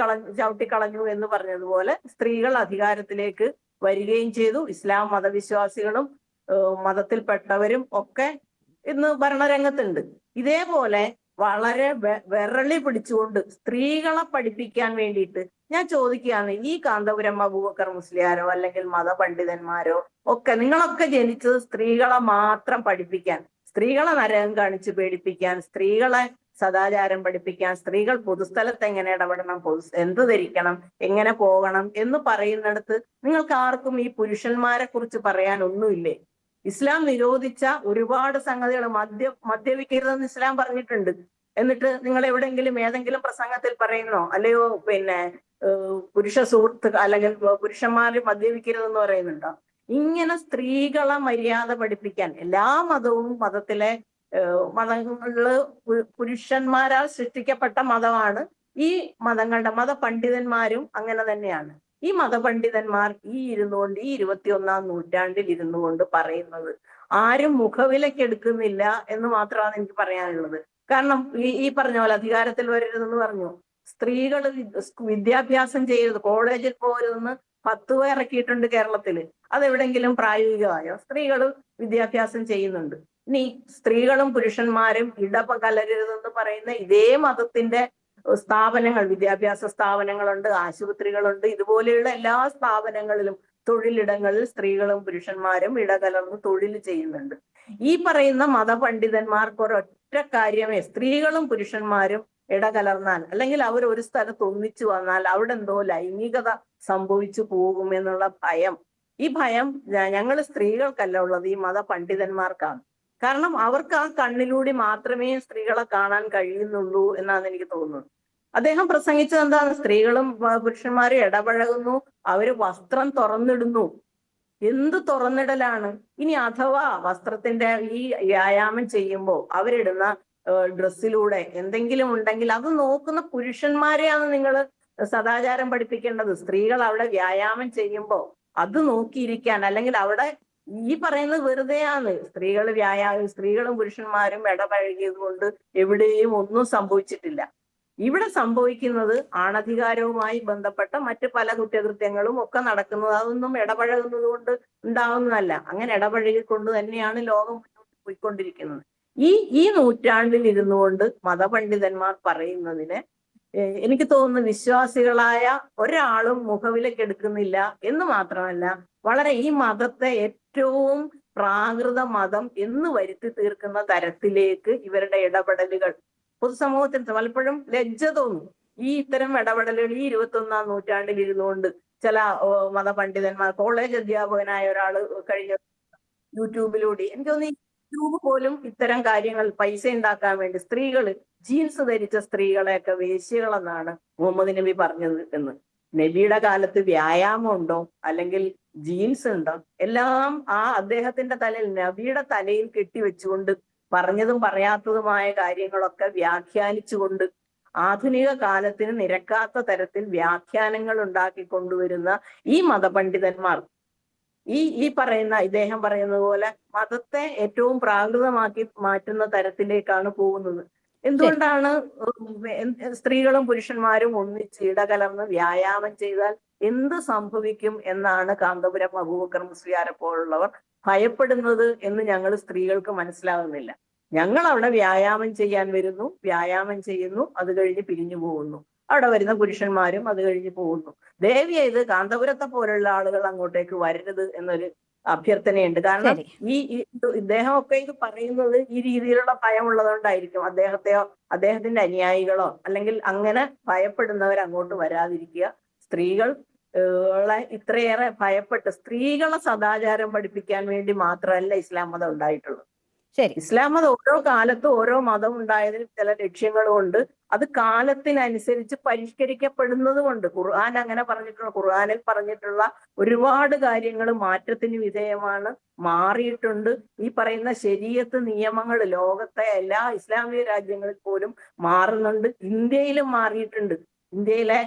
ചവിട്ടിക്കളഞ്ഞു എന്ന് പറഞ്ഞതുപോലെ സ്ത്രീകൾ അധികാരത്തിലേക്ക് വരികയും ചെയ്തു. ഇസ്ലാം മതവിശ്വാസികളും മതത്തിൽപ്പെട്ടവരും ഒക്കെ ഇന്ന് ഭരണരംഗത്തുണ്ട്. ഇതേപോലെ വളരെ വിരളി പിടിച്ചുകൊണ്ട് സ്ത്രീകളെ പഠിപ്പിക്കാൻ വേണ്ടിയിട്ട് ഞാൻ ചോദിക്കുകയാണ്, ഈ കാന്തപുരം അബൂബക്കർ മുസ്ലിയാരോ അല്ലെങ്കിൽ മതപണ്ഡിതന്മാരോ ഒക്കെ നിങ്ങളൊക്കെ ജനിച്ചത് സ്ത്രീകളെ മാത്രം പഠിപ്പിക്കാൻ, സ്ത്രീകളെ നരകം കാണിച്ച് പേടിപ്പിക്കാൻ, സ്ത്രീകളെ സദാചാരം പഠിപ്പിക്കാൻ, സ്ത്രീകൾ പൊതുസ്ഥലത്ത് എങ്ങനെ ഇടപെടണം, എന്ത് ധരിക്കണം, എങ്ങനെ പോകണം എന്ന് പറയുന്നിടത്ത് നിങ്ങൾക്ക് ആർക്കും ഈ പുരുഷന്മാരെ കുറിച്ച് പറയാൻ ഒന്നുമില്ലേ? ഇസ്ലാം നിരോധിച്ച ഒരുപാട് സംഗതികൾ, മദ്യപിക്കരുതെന്ന് ഇസ്ലാം പറഞ്ഞിട്ടുണ്ട്. എന്നിട്ട് നിങ്ങൾ എവിടെയെങ്കിലും ഏതെങ്കിലും പ്രസംഗത്തിൽ പറയുന്നോ? അല്ലയോ പുരുഷ സുഹൃത്ത് അല്ലെങ്കിൽ പുരുഷന്മാര് മദ്യപിക്കരുതെന്ന് പറയുന്നുണ്ടോ? ഇങ്ങനെ സ്ത്രീകളെ മര്യാദ പഠിപ്പിക്കാൻ എല്ലാ മതത്തിലെ മതങ്ങളില് പുരുഷന്മാരാൽ സൃഷ്ടിക്കപ്പെട്ട മതമാണ് ഈ മതങ്ങളുടെ മതപണ്ഡിതന്മാരും അങ്ങനെ തന്നെയാണ്. ഈ മതപണ്ഡിതന്മാർ ഈ 21-ാം നൂറ്റാണ്ടിൽ ഇരുന്നു കൊണ്ട് പറയുന്നത് ആരും മുഖവിലക്കെടുക്കുന്നില്ല എന്ന് മാത്രമാണ് എനിക്ക് പറയാനുള്ളത്. കാരണം ഈ പറഞ്ഞ പോലെ അധികാരത്തിൽ വരരുതെന്ന് പറഞ്ഞു, സ്ത്രീകൾ വിദ്യാഭ്യാസം ചെയ്യരുത്, കോളേജിൽ പോകരുതെന്ന് 10 ഇറക്കിയിട്ടുണ്ട് കേരളത്തില്. അതെവിടെങ്കിലും പ്രായോഗികമായോ? സ്ത്രീകൾ വിദ്യാഭ്യാസം ചെയ്യുന്നുണ്ട്. ഇനി സ്ത്രീകളും പുരുഷന്മാരും ഇടകലരരുതെന്ന് പറയുന്ന ഇതേ മതത്തിന്റെ സ്ഥാപനങ്ങൾ, വിദ്യാഭ്യാസ സ്ഥാപനങ്ങളുണ്ട്, ആശുപത്രികളുണ്ട്, ഇതുപോലെയുള്ള എല്ലാ സ്ഥാപനങ്ങളിലും തൊഴിലിടങ്ങളിൽ സ്ത്രീകളും പുരുഷന്മാരും ഇടകലർന്ന് തൊഴിൽ ചെയ്യുന്നുണ്ട്. ഈ പറയുന്ന മതപണ്ഡിതന്മാർക്ക് ഒരൊറ്റ കാര്യമേ, സ്ത്രീകളും പുരുഷന്മാരും ഇടകലർന്നാൽ അല്ലെങ്കിൽ അവർ ഒരു സ്ഥലത്ത് ഒന്നിച്ചു വന്നാൽ അവിടെ എന്തോ ലൈംഗികത സംഭവിച്ചു പോകുമെന്നുള്ള ഭയം, ഈ ഭയം ഞങ്ങൾ സ്ത്രീകൾക്കല്ല ഉള്ളത്, ഈ മതപണ്ഡിതന്മാർക്കാണ്. കാരണം അവർക്ക് ആ കണ്ണിലൂടെ മാത്രമേ സ്ത്രീകളെ കാണാൻ കഴിയുന്നുള്ളൂ എന്നാണ് എനിക്ക് തോന്നുന്നത്. അദ്ദേഹം പ്രസംഗിച്ചത് എന്താണ്? സ്ത്രീകളും പുരുഷന്മാരും ഇടപഴകുന്നു, അവര് വസ്ത്രം തുറന്നിടുന്നു. എന്ത് തുറന്നിടലാണ്? ഇനി അഥവാ വസ്ത്രത്തിന്റെ ഈ വ്യായാമം ചെയ്യുമ്പോൾ അവരിടുന്ന ഡ്രസ്സിലൂടെ എന്തെങ്കിലും ഉണ്ടെങ്കിൽ അത് നോക്കുന്ന പുരുഷന്മാരെയാണ് നിങ്ങൾ സദാചാരം പഠിപ്പിക്കേണ്ടത്. സ്ത്രീകൾ അവിടെ വ്യായാമം ചെയ്യുമ്പോൾ അത് നോക്കിയിരിക്കാൻ, അല്ലെങ്കിൽ അവിടെ ഈ പറയുന്നത് വെറുതെയാണ്. സ്ത്രീകളും പുരുഷന്മാരും ഇടപഴകിയത് കൊണ്ട് എവിടെയും ഒന്നും സംഭവിച്ചിട്ടില്ല. ഇവിടെ സംഭവിക്കുന്നത് ആണധികാരവുമായി ബന്ധപ്പെട്ട മറ്റ് പല കുറ്റകൃത്യങ്ങളും ഒക്കെ നടക്കുന്നത്. അതൊന്നും ഇടപഴകുന്നത് കൊണ്ട് ഉണ്ടാവുന്നതല്ല. അങ്ങനെ ഇടപഴകിക്കൊണ്ട് തന്നെയാണ് ലോകം മുന്നോട്ട് പോയിക്കൊണ്ടിരിക്കുന്നത്. ഈ നൂറ്റാണ്ടിൽ ഇരുന്നു കൊണ്ട് മതപണ്ഡിതന്മാർ പറയുന്നതിന് എനിക്ക് തോന്നുന്നു വിശ്വാസികളായ ഒരാളും മുഖവിലക്കെടുക്കുന്നില്ല എന്ന് മാത്രമല്ല, വളരെ ഈ മതത്തെ ഏറ്റവും പ്രാകൃത മതം എന്ന് വരുത്തി തീർക്കുന്ന തരത്തിലേക്ക് ഇവരുടെ ഇടപെടലുകൾ പൊതുസമൂഹത്തിൽ പലപ്പോഴും ലജ്ജ തോന്നും. ഇത്തരം ഇടപെടലുകൾ ഈ 21-ാം നൂറ്റാണ്ടിൽ ഇരുന്നുകൊണ്ട് ചില മതപണ്ഡിതന്മാർ, കോളേജ് അധ്യാപകനായ ഒരാൾ കഴിഞ്ഞ യൂട്യൂബിലൂടെ, എനിക്ക് തോന്നുന്നു യൂട്യൂബ് പോലും ഇത്തരം കാര്യങ്ങൾ പൈസ ഉണ്ടാക്കാൻ വേണ്ടി ജീൻസ് ധരിച്ച സ്ത്രീകളെയൊക്കെ വേശ്യകളെന്നാണ് മുഹമ്മദ് നബി പറഞ്ഞത് എന്ന്. നബിയുടെ കാലത്ത് വ്യായാമം ഉണ്ടോ, അല്ലെങ്കിൽ ജീൻസ് ഉണ്ടോ? എല്ലാം അദ്ദേഹത്തിന്റെ തലയിൽ, നബിയുടെ തലയിൽ കെട്ടിവെച്ചുകൊണ്ട് പറഞ്ഞതും പറയാത്തതുമായ കാര്യങ്ങളൊക്കെ വ്യാഖ്യാനിച്ചുകൊണ്ട് ആധുനിക കാലത്തിന് നിരക്കാത്ത തരത്തിൽ വ്യാഖ്യാനങ്ങൾ ഉണ്ടാക്കി കൊണ്ടുവരുന്ന ഈ മതപണ്ഡിതന്മാർ ഇദ്ദേഹം പറയുന്നത് പോലെ മതത്തെ ഏറ്റവും പ്രാകൃതമാക്കി മാറ്റുന്ന തരത്തിലേക്കാണ് പോകുന്നത്. എന്തുകൊണ്ടാണ് സ്ത്രീകളും പുരുഷന്മാരും ഒന്നിച്ച് ഇടകലർന്ന് വ്യായാമം ചെയ്താൽ എന്ത് സംഭവിക്കും എന്നാണ് കാന്തപുരം അബൂബക്കർ മുസ്ലിയാരെ പോലുള്ളവർ ഭയപ്പെടുന്നത് എന്ന് ഞങ്ങൾ സ്ത്രീകൾക്ക് മനസ്സിലാകുന്നില്ല. ഞങ്ങൾ അവിടെ വ്യായാമം ചെയ്യാൻ വരുന്നു, വ്യായാമം ചെയ്യുന്നു, അത് കഴിഞ്ഞ് പിരിഞ്ഞു പോകുന്നു. അവിടെ വരുന്ന പുരുഷന്മാരും അത് കഴിഞ്ഞ് പോകുന്നു. ദയവ് ചെയ്ത് കാന്തപുരത്തെ പോലുള്ള ആളുകൾ അങ്ങോട്ടേക്ക് വരരുത് എന്നൊരു അഭ്യർത്ഥനയുണ്ട്. കാരണം ഇദ്ദേഹമൊക്കെ ഇത് പറയുന്നത് ഈ രീതിയിലുള്ള ഭയമുള്ളതുകൊണ്ടായിരിക്കും. അദ്ദേഹത്തിന്റെ അനുയായികളോ അല്ലെങ്കിൽ അങ്ങനെ ഭയപ്പെടുന്നവർ അങ്ങോട്ട് വരാതിരിക്കുക. സ്ത്രീകളെ ഇത്രയേറെ ഭയപ്പെട്ട് സ്ത്രീകളെ സദാചാരം പഠിപ്പിക്കാൻ വേണ്ടി മാത്രമല്ല ഇസ്ലാം മതം ഉണ്ടായിട്ടുള്ളത്. ഇസ്ലാം മതം ഓരോ കാലത്തും ഓരോ മതം ഉണ്ടായതിന് ചില ലക്ഷ്യങ്ങളും ഉണ്ട്. അത് കാലത്തിനനുസരിച്ച് പരിഷ്കരിക്കപ്പെടുന്നതുകൊണ്ട് ഖുർആൻ അങ്ങനെ ഖുർആനിൽ പറഞ്ഞിട്ടുള്ള ഒരുപാട് കാര്യങ്ങൾ മാറ്റത്തിന് വിധേയമാണ്, മാറിയിട്ടുണ്ട്. ഈ പറയുന്ന ശരീഅത്ത് നിയമങ്ങൾ ലോകത്തെ എല്ലാ ഇസ്ലാമിക രാജ്യങ്ങളിൽ പോലും മാറുന്നുണ്ട്. ഇന്ത്യയിലും മാറിയിട്ടുണ്ട്. ഇന്ത്യയിലെ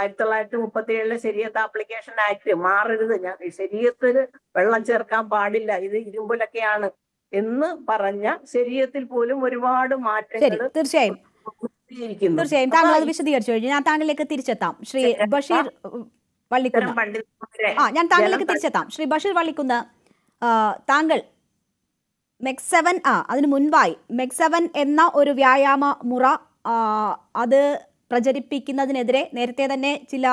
1937 ശരീഅത്ത് ആപ്ലിക്കേഷൻ ആക്ട് മാറരുത്, ശരീഅത്തിന് വെള്ളം ചേർക്കാൻ പാടില്ല, ഇത് ഇരുമ്പലൊക്കെയാണ് എന്ന് പറഞ്ഞ ശരീരത്തിൽ പോലും ഒരുപാട് മാറ്റങ്ങൾ. തീർച്ചയായും താങ്കൾ അത് വിശദീകരിച്ചു കഴിഞ്ഞു. ഞാൻ താങ്കളിലേക്ക് തിരിച്ചെത്താം. ശ്രീ ബഷീർ വള്ളിക്കുന്ന്, ഞാൻ താങ്കളിലേക്ക് തിരിച്ചെത്താം. ശ്രീ ബഷീർ വള്ളിക്കുന്ന്, താങ്കൾ MEG7 അതിനു മുൻപായി MEG7 എന്ന ഒരു വ്യായാമ മുറ അത് പ്രചരിപ്പിക്കുന്നതിനെതിരെ നേരത്തെ തന്നെ ചില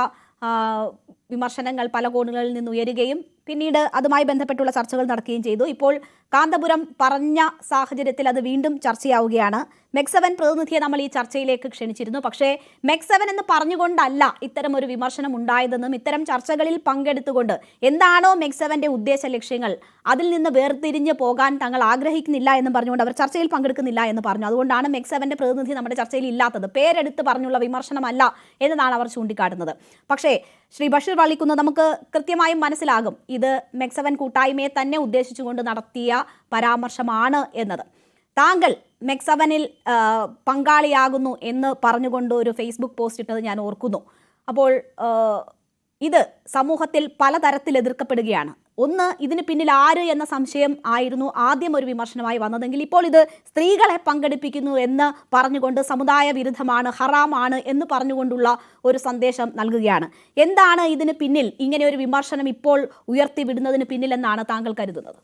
വിമർശനങ്ങൾ പല കോണുകളിൽ നിന്ന് ഉയരുകയും പിന്നീട് അതുമായി ബന്ധപ്പെട്ടുള്ള ചർച്ചകൾ നടക്കുകയും ചെയ്തു. ഇപ്പോൾ കാന്തപുരം പറഞ്ഞ സാഹചര്യത്തിൽ അത് വീണ്ടും ചർച്ചയാവുകയാണ്. MEG7 പ്രതിനിധിയെ നമ്മൾ ഈ ചർച്ചയിലേക്ക് ക്ഷണിച്ചിരുന്നു. പക്ഷേ MEG7 എന്ന് പറഞ്ഞുകൊണ്ടല്ല ഇത്തരം ഒരു വിമർശനം ഉണ്ടായതെന്നും ഇത്തരം ചർച്ചകളിൽ പങ്കെടുത്തുകൊണ്ട് എന്താണോ MEG7ന്റെ ഉദ്ദേശ ലക്ഷ്യങ്ങൾ അതിൽ നിന്ന് വേർതിരിഞ്ഞ് പോകാൻ തങ്ങൾ ആഗ്രഹിക്കുന്നില്ല എന്നും പറഞ്ഞുകൊണ്ട് അവർ ചർച്ചയിൽ പങ്കെടുക്കുന്നില്ല എന്ന് പറഞ്ഞു. അതുകൊണ്ടാണ് MEG7ന്റെ പ്രതിനിധി നമ്മുടെ ചർച്ചയിൽ ഇല്ലാത്തത്. പേരെടുത്ത് പറഞ്ഞുള്ള വിമർശനമല്ല എന്നതാണ് അവർ ചൂണ്ടിക്കാട്ടുന്നത്. പക്ഷേ ശ്രീ ബഷീർ വള്ളിക്കുന്ന്, നമുക്ക് കൃത്യമായും മനസ്സിലാകും ഇത് MEG7 കൂട്ടായ്മയെ തന്നെ ഉദ്ദേശിച്ചുകൊണ്ട് നടത്തിയ പരാമർശമാണ് എന്നത്. താങ്കൾ MEG7ൽ പങ്കാളിയാകുന്നു എന്ന് പറഞ്ഞുകൊണ്ട് ഒരു ഫേസ്ബുക്ക് പോസ്റ്റ് ഇട്ടത് ഞാൻ ഓർക്കുന്നു. അപ്പോൾ ഇത് സമൂഹത്തിൽ പലതരത്തിൽ എതിർക്കപ്പെടുകയാണ്. ഒന്ന്, ഇതിന് പിന്നിൽ ആര് എന്ന സംശയം ആയിരുന്നു ആദ്യം ഒരു വിമർശനമായി വന്നതെങ്കിൽ ഇപ്പോൾ ഇത് സ്ത്രീകളെ പങ്കെടുപ്പിക്കുന്നു എന്ന് പറഞ്ഞുകൊണ്ട് സമുദായ വിരുദ്ധമാണ്, ഹറാമാണ് എന്ന് പറഞ്ഞുകൊണ്ടുള്ള ഒരു സന്ദേശം നൽകുകയാണ്. എന്താണ് ഇതിന് പിന്നിൽ, ഇങ്ങനെ ഒരു വിമർശനം ഇപ്പോൾ ഉയർത്തിവിടുന്നതിന് പിന്നിൽ എന്നാണ് താങ്കൾ കരുതുന്നത്?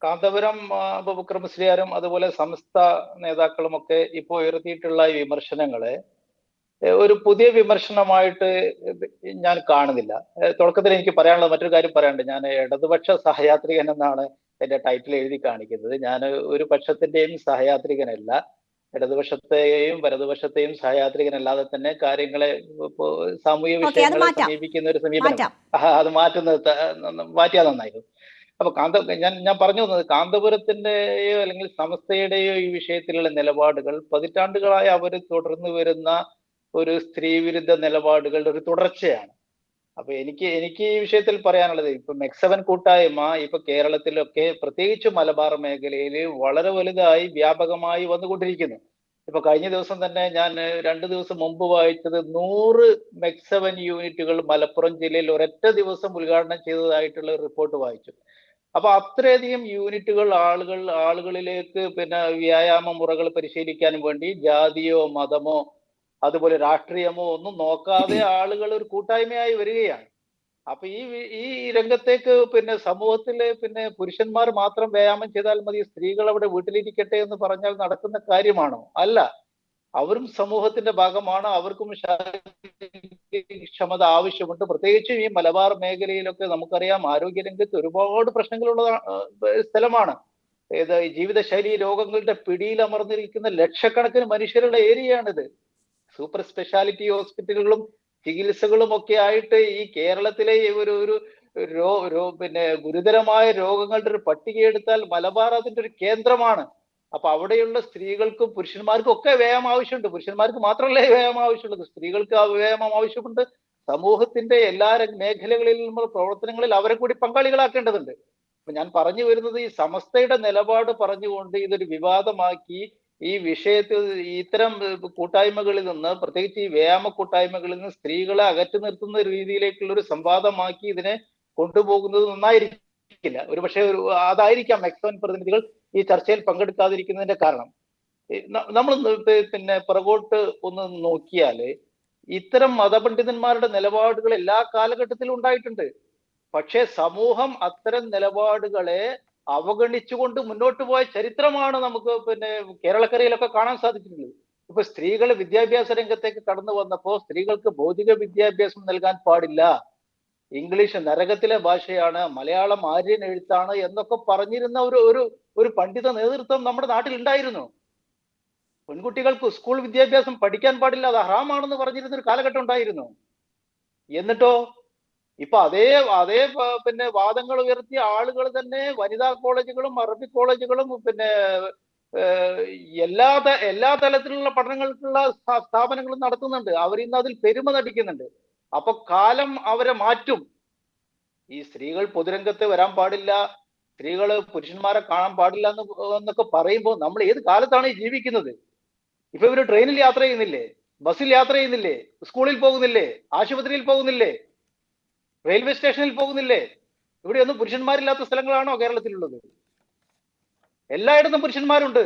കാന്തപുരം അബൂബക്കർ മുസ്ലിയാരും അതുപോലെ സമസ്ത നേതാക്കളുമൊക്കെ ഇപ്പോൾ ഉയർത്തിയിട്ടുള്ള ഈ വിമർശനങ്ങളെ ഒരു പുതിയ വിമർശനമായിട്ട് ഞാൻ കാണുന്നില്ല. തുടക്കത്തിൽ എനിക്ക് പറയാനുള്ളത് മറ്റൊരു കാര്യം പറയാനുണ്ട്. ഞാൻ ഇടതുപക്ഷ സഹയാത്രികൻ എന്നാണ് എന്റെ ടൈറ്റിൽ എഴുതി കാണിക്കുന്നത്. ഞാൻ ഒരു പക്ഷത്തിന്റെയും സഹയാത്രികനല്ല. ഇടതുപക്ഷത്തെയും വലതുപക്ഷത്തെയും സഹയാത്രികനല്ലാതെ തന്നെ കാര്യങ്ങളെ സാമൂഹിക വിഷയങ്ങളെ സമീപിക്കുന്ന ഒരു സമീപനം അത് മാറ്റിയാൽ നന്നായിരുന്നു. അപ്പൊ ഞാൻ പറഞ്ഞു തന്നത് കാന്തപുരത്തിന്റെയോ അല്ലെങ്കിൽ സമസ്തയുടെയോ ഈ വിഷയത്തിലുള്ള നിലപാടുകൾ പതിറ്റാണ്ടുകളായി അവർ തുടർന്നു വരുന്ന ഒരു സ്ത്രീവിരുദ്ധ നിലപാടുകളുടെ ഒരു തുടർച്ചയാണ്. അപ്പൊ എനിക്ക് ഈ വിഷയത്തിൽ പറയാനുള്ളത്, ഇപ്പൊ MEG7 കൂട്ടായ്മ ഇപ്പൊ കേരളത്തിലൊക്കെ പ്രത്യേകിച്ച് മലബാർ മേഖലയിൽ വളരെ വലുതായി വ്യാപകമായി വന്നുകൊണ്ടിരിക്കുന്നു. ഇപ്പൊ കഴിഞ്ഞ ദിവസം തന്നെ ഞാൻ 2 ദിവസം മുമ്പ് വായിച്ചത് 100 മെക്സവൻ യൂണിറ്റുകൾ മലപ്പുറം ജില്ലയിൽ ഒരൊറ്റ ദിവസം ഉദ്ഘാടനം ചെയ്തതായിട്ടുള്ള റിപ്പോർട്ട് വായിച്ചു. അപ്പൊ അത്രയധികം യൂണിറ്റുകൾ ആളുകളിലേക്ക് പിന്നെ വ്യായാമ മുറകൾ പരിശീലിക്കാൻ വേണ്ടി ജാതിയോ മതമോ അതുപോലെ രാഷ്ട്രീയമോ ഒന്നും നോക്കാതെ ആളുകൾ ഒരു കൂട്ടായ്മയായി വരികയാണ്. അപ്പൊ ഈ രംഗത്തേക്ക് പിന്നെ സമൂഹത്തിലെ പിന്നെ പുരുഷന്മാർ മാത്രം വ്യായാമം ചെയ്താൽ മതി, സ്ത്രീകൾ അവിടെ വീട്ടിലിരിക്കട്ടെ എന്ന് പറഞ്ഞാൽ നടക്കുന്ന കാര്യമാണോ? അല്ല. അവരും സമൂഹത്തിന്റെ ഭാഗമാണ്. അവർക്കും ക്ഷമത ആവശ്യമുണ്ട്. പ്രത്യേകിച്ചും ഈ മലബാർ മേഖലയിലൊക്കെ നമുക്കറിയാം ആരോഗ്യരംഗത്ത് ഒരുപാട് പ്രശ്നങ്ങളുള്ള സ്ഥലമാണ്. ജീവിതശൈലി രോഗങ്ങളുടെ പിടിയിൽ അമർന്നിരിക്കുന്ന ലക്ഷക്കണക്കിന് മനുഷ്യരുടെ ഏരിയയാണിത്. സൂപ്പർ സ്പെഷ്യാലിറ്റി ഹോസ്പിറ്റലുകളും ചികിത്സകളും ഒക്കെ ആയിട്ട് ഈ കേരളത്തിലെ പിന്നെ ഗുരുതരമായ രോഗങ്ങളുടെ ഒരു പട്ടിക എടുത്താൽ മലബാർ അതിന്റെ ഒരു കേന്ദ്രമാണ്. അപ്പൊ അവിടെയുള്ള സ്ത്രീകൾക്കും പുരുഷന്മാർക്കും ഒക്കെ വ്യായാമം ആവശ്യമുണ്ട്. പുരുഷന്മാർക്ക് മാത്രമല്ലേ വ്യായാമം ആവശ്യമുള്ളത്, സ്ത്രീകൾക്ക് ആ വ്യായാമം ആവശ്യമുണ്ട്. സമൂഹത്തിന്റെ എല്ലാ മേഖലകളിലുള്ള പ്രവർത്തനങ്ങളിൽ അവരെ കൂടി പങ്കാളികളാക്കേണ്ടതുണ്ട്. അപ്പൊ ഞാൻ പറഞ്ഞു വരുന്നത് ഈ സമസ്തയുടെ നിലപാട് പറഞ്ഞുകൊണ്ട് ഇതൊരു വിവാദമാക്കി ഈ വിഷയത്തിൽ ഇത്തരം കൂട്ടായ്മകളിൽ നിന്ന്, പ്രത്യേകിച്ച് ഈ വ്യായാമ കൂട്ടായ്മകളിൽ നിന്ന് സ്ത്രീകളെ അകറ്റി നിർത്തുന്ന രീതിയിലേക്കുള്ള ഒരു സംവാദമാക്കി ഇതിനെ കൊണ്ടുപോകുന്നത് നന്നായിരിക്കില്ല. ഒരുപക്ഷെ അതായിരിക്കാം മെക്സവൻ പ്രതിനിധികൾ ഈ ചർച്ചയിൽ പങ്കെടുക്കാതിരിക്കുന്നതിന്റെ കാരണം. നമ്മൾ പിന്നെ പുറകോട്ട് ഒന്ന് നോക്കിയാല് ഇത്തരം മതപണ്ഡിതന്മാരുടെ നിലപാടുകൾ എല്ലാ കാലഘട്ടത്തിലും ഉണ്ടായിട്ടുണ്ട്. പക്ഷേ സമൂഹം അത്തരം നിലപാടുകളെ അവഗണിച്ചുകൊണ്ട് മുന്നോട്ട് പോയ ചരിത്രമാണ് നമുക്ക് പിന്നെ കേരളക്കരയിലൊക്കെ കാണാൻ സാധിച്ചിട്ടുള്ളത്. ഇപ്പൊ സ്ത്രീകൾ വിദ്യാഭ്യാസ രംഗത്തേക്ക് കടന്നു വന്നപ്പോൾ സ്ത്രീകൾക്ക് ഭൗതിക വിദ്യാഭ്യാസം നൽകാൻ പാടില്ല, ഇംഗ്ലീഷ് നരകത്തിലെ ഭാഷയാണ്, മലയാളം ആര്യൻ എഴുത്താണ് എന്നൊക്കെ പറഞ്ഞിരുന്ന ഒരു പണ്ഡിത നേതൃത്വം നമ്മുടെ നാട്ടിൽ ഉണ്ടായിരുന്നു. പെൺകുട്ടികൾക്ക് സ്കൂൾ വിദ്യാഭ്യാസം പഠിക്കാൻ പാടില്ല, അത് ഹറാമാണെന്ന് പറഞ്ഞിരുന്ന ഒരു കാലഘട്ടം ഉണ്ടായിരുന്നു. എന്നിട്ടോ ഇപ്പൊ അതേ പിന്നെ വാദങ്ങൾ ഉയർത്തിയ ആളുകൾ തന്നെ വനിതാ കോളേജുകളും അറബി കോളേജുകളും പിന്നെ എല്ലാ തലത്തിലുള്ള പഠനങ്ങൾക്കുള്ള സ്ഥാപനങ്ങളും നടത്തുന്നുണ്ട്. അവരിന്ന് അതിൽ പെരുമ നടിക്കുന്നുണ്ട്. അപ്പൊ കാലം അവരെ മാറ്റും. ഈ സ്ത്രീകൾ പൊതുരംഗത്ത് വരാൻ പാടില്ല, സ്ത്രീകള് പുരുഷന്മാരെ കാണാൻ പാടില്ല എന്നൊക്കെ പറയുമ്പോൾ നമ്മൾ ഏത് കാലത്താണ് ഈ ജീവിക്കുന്നത്? ഇപ്പൊ ഇവര് ട്രെയിനിൽ യാത്ര ചെയ്യുന്നില്ലേ, ബസ്സിൽ യാത്ര ചെയ്യുന്നില്ലേ, സ്കൂളിൽ പോകുന്നില്ലേ, ആശുപത്രിയിൽ പോകുന്നില്ലേ, റെയിൽവേ സ്റ്റേഷനിൽ പോകുന്നില്ലേ? ഇവിടെയൊന്നും പുരുഷന്മാരില്ലാത്ത സ്ഥലങ്ങളാണോ കേരളത്തിലുള്ളത്? എല്ലായിടത്തും പുരുഷന്മാരുണ്ട്.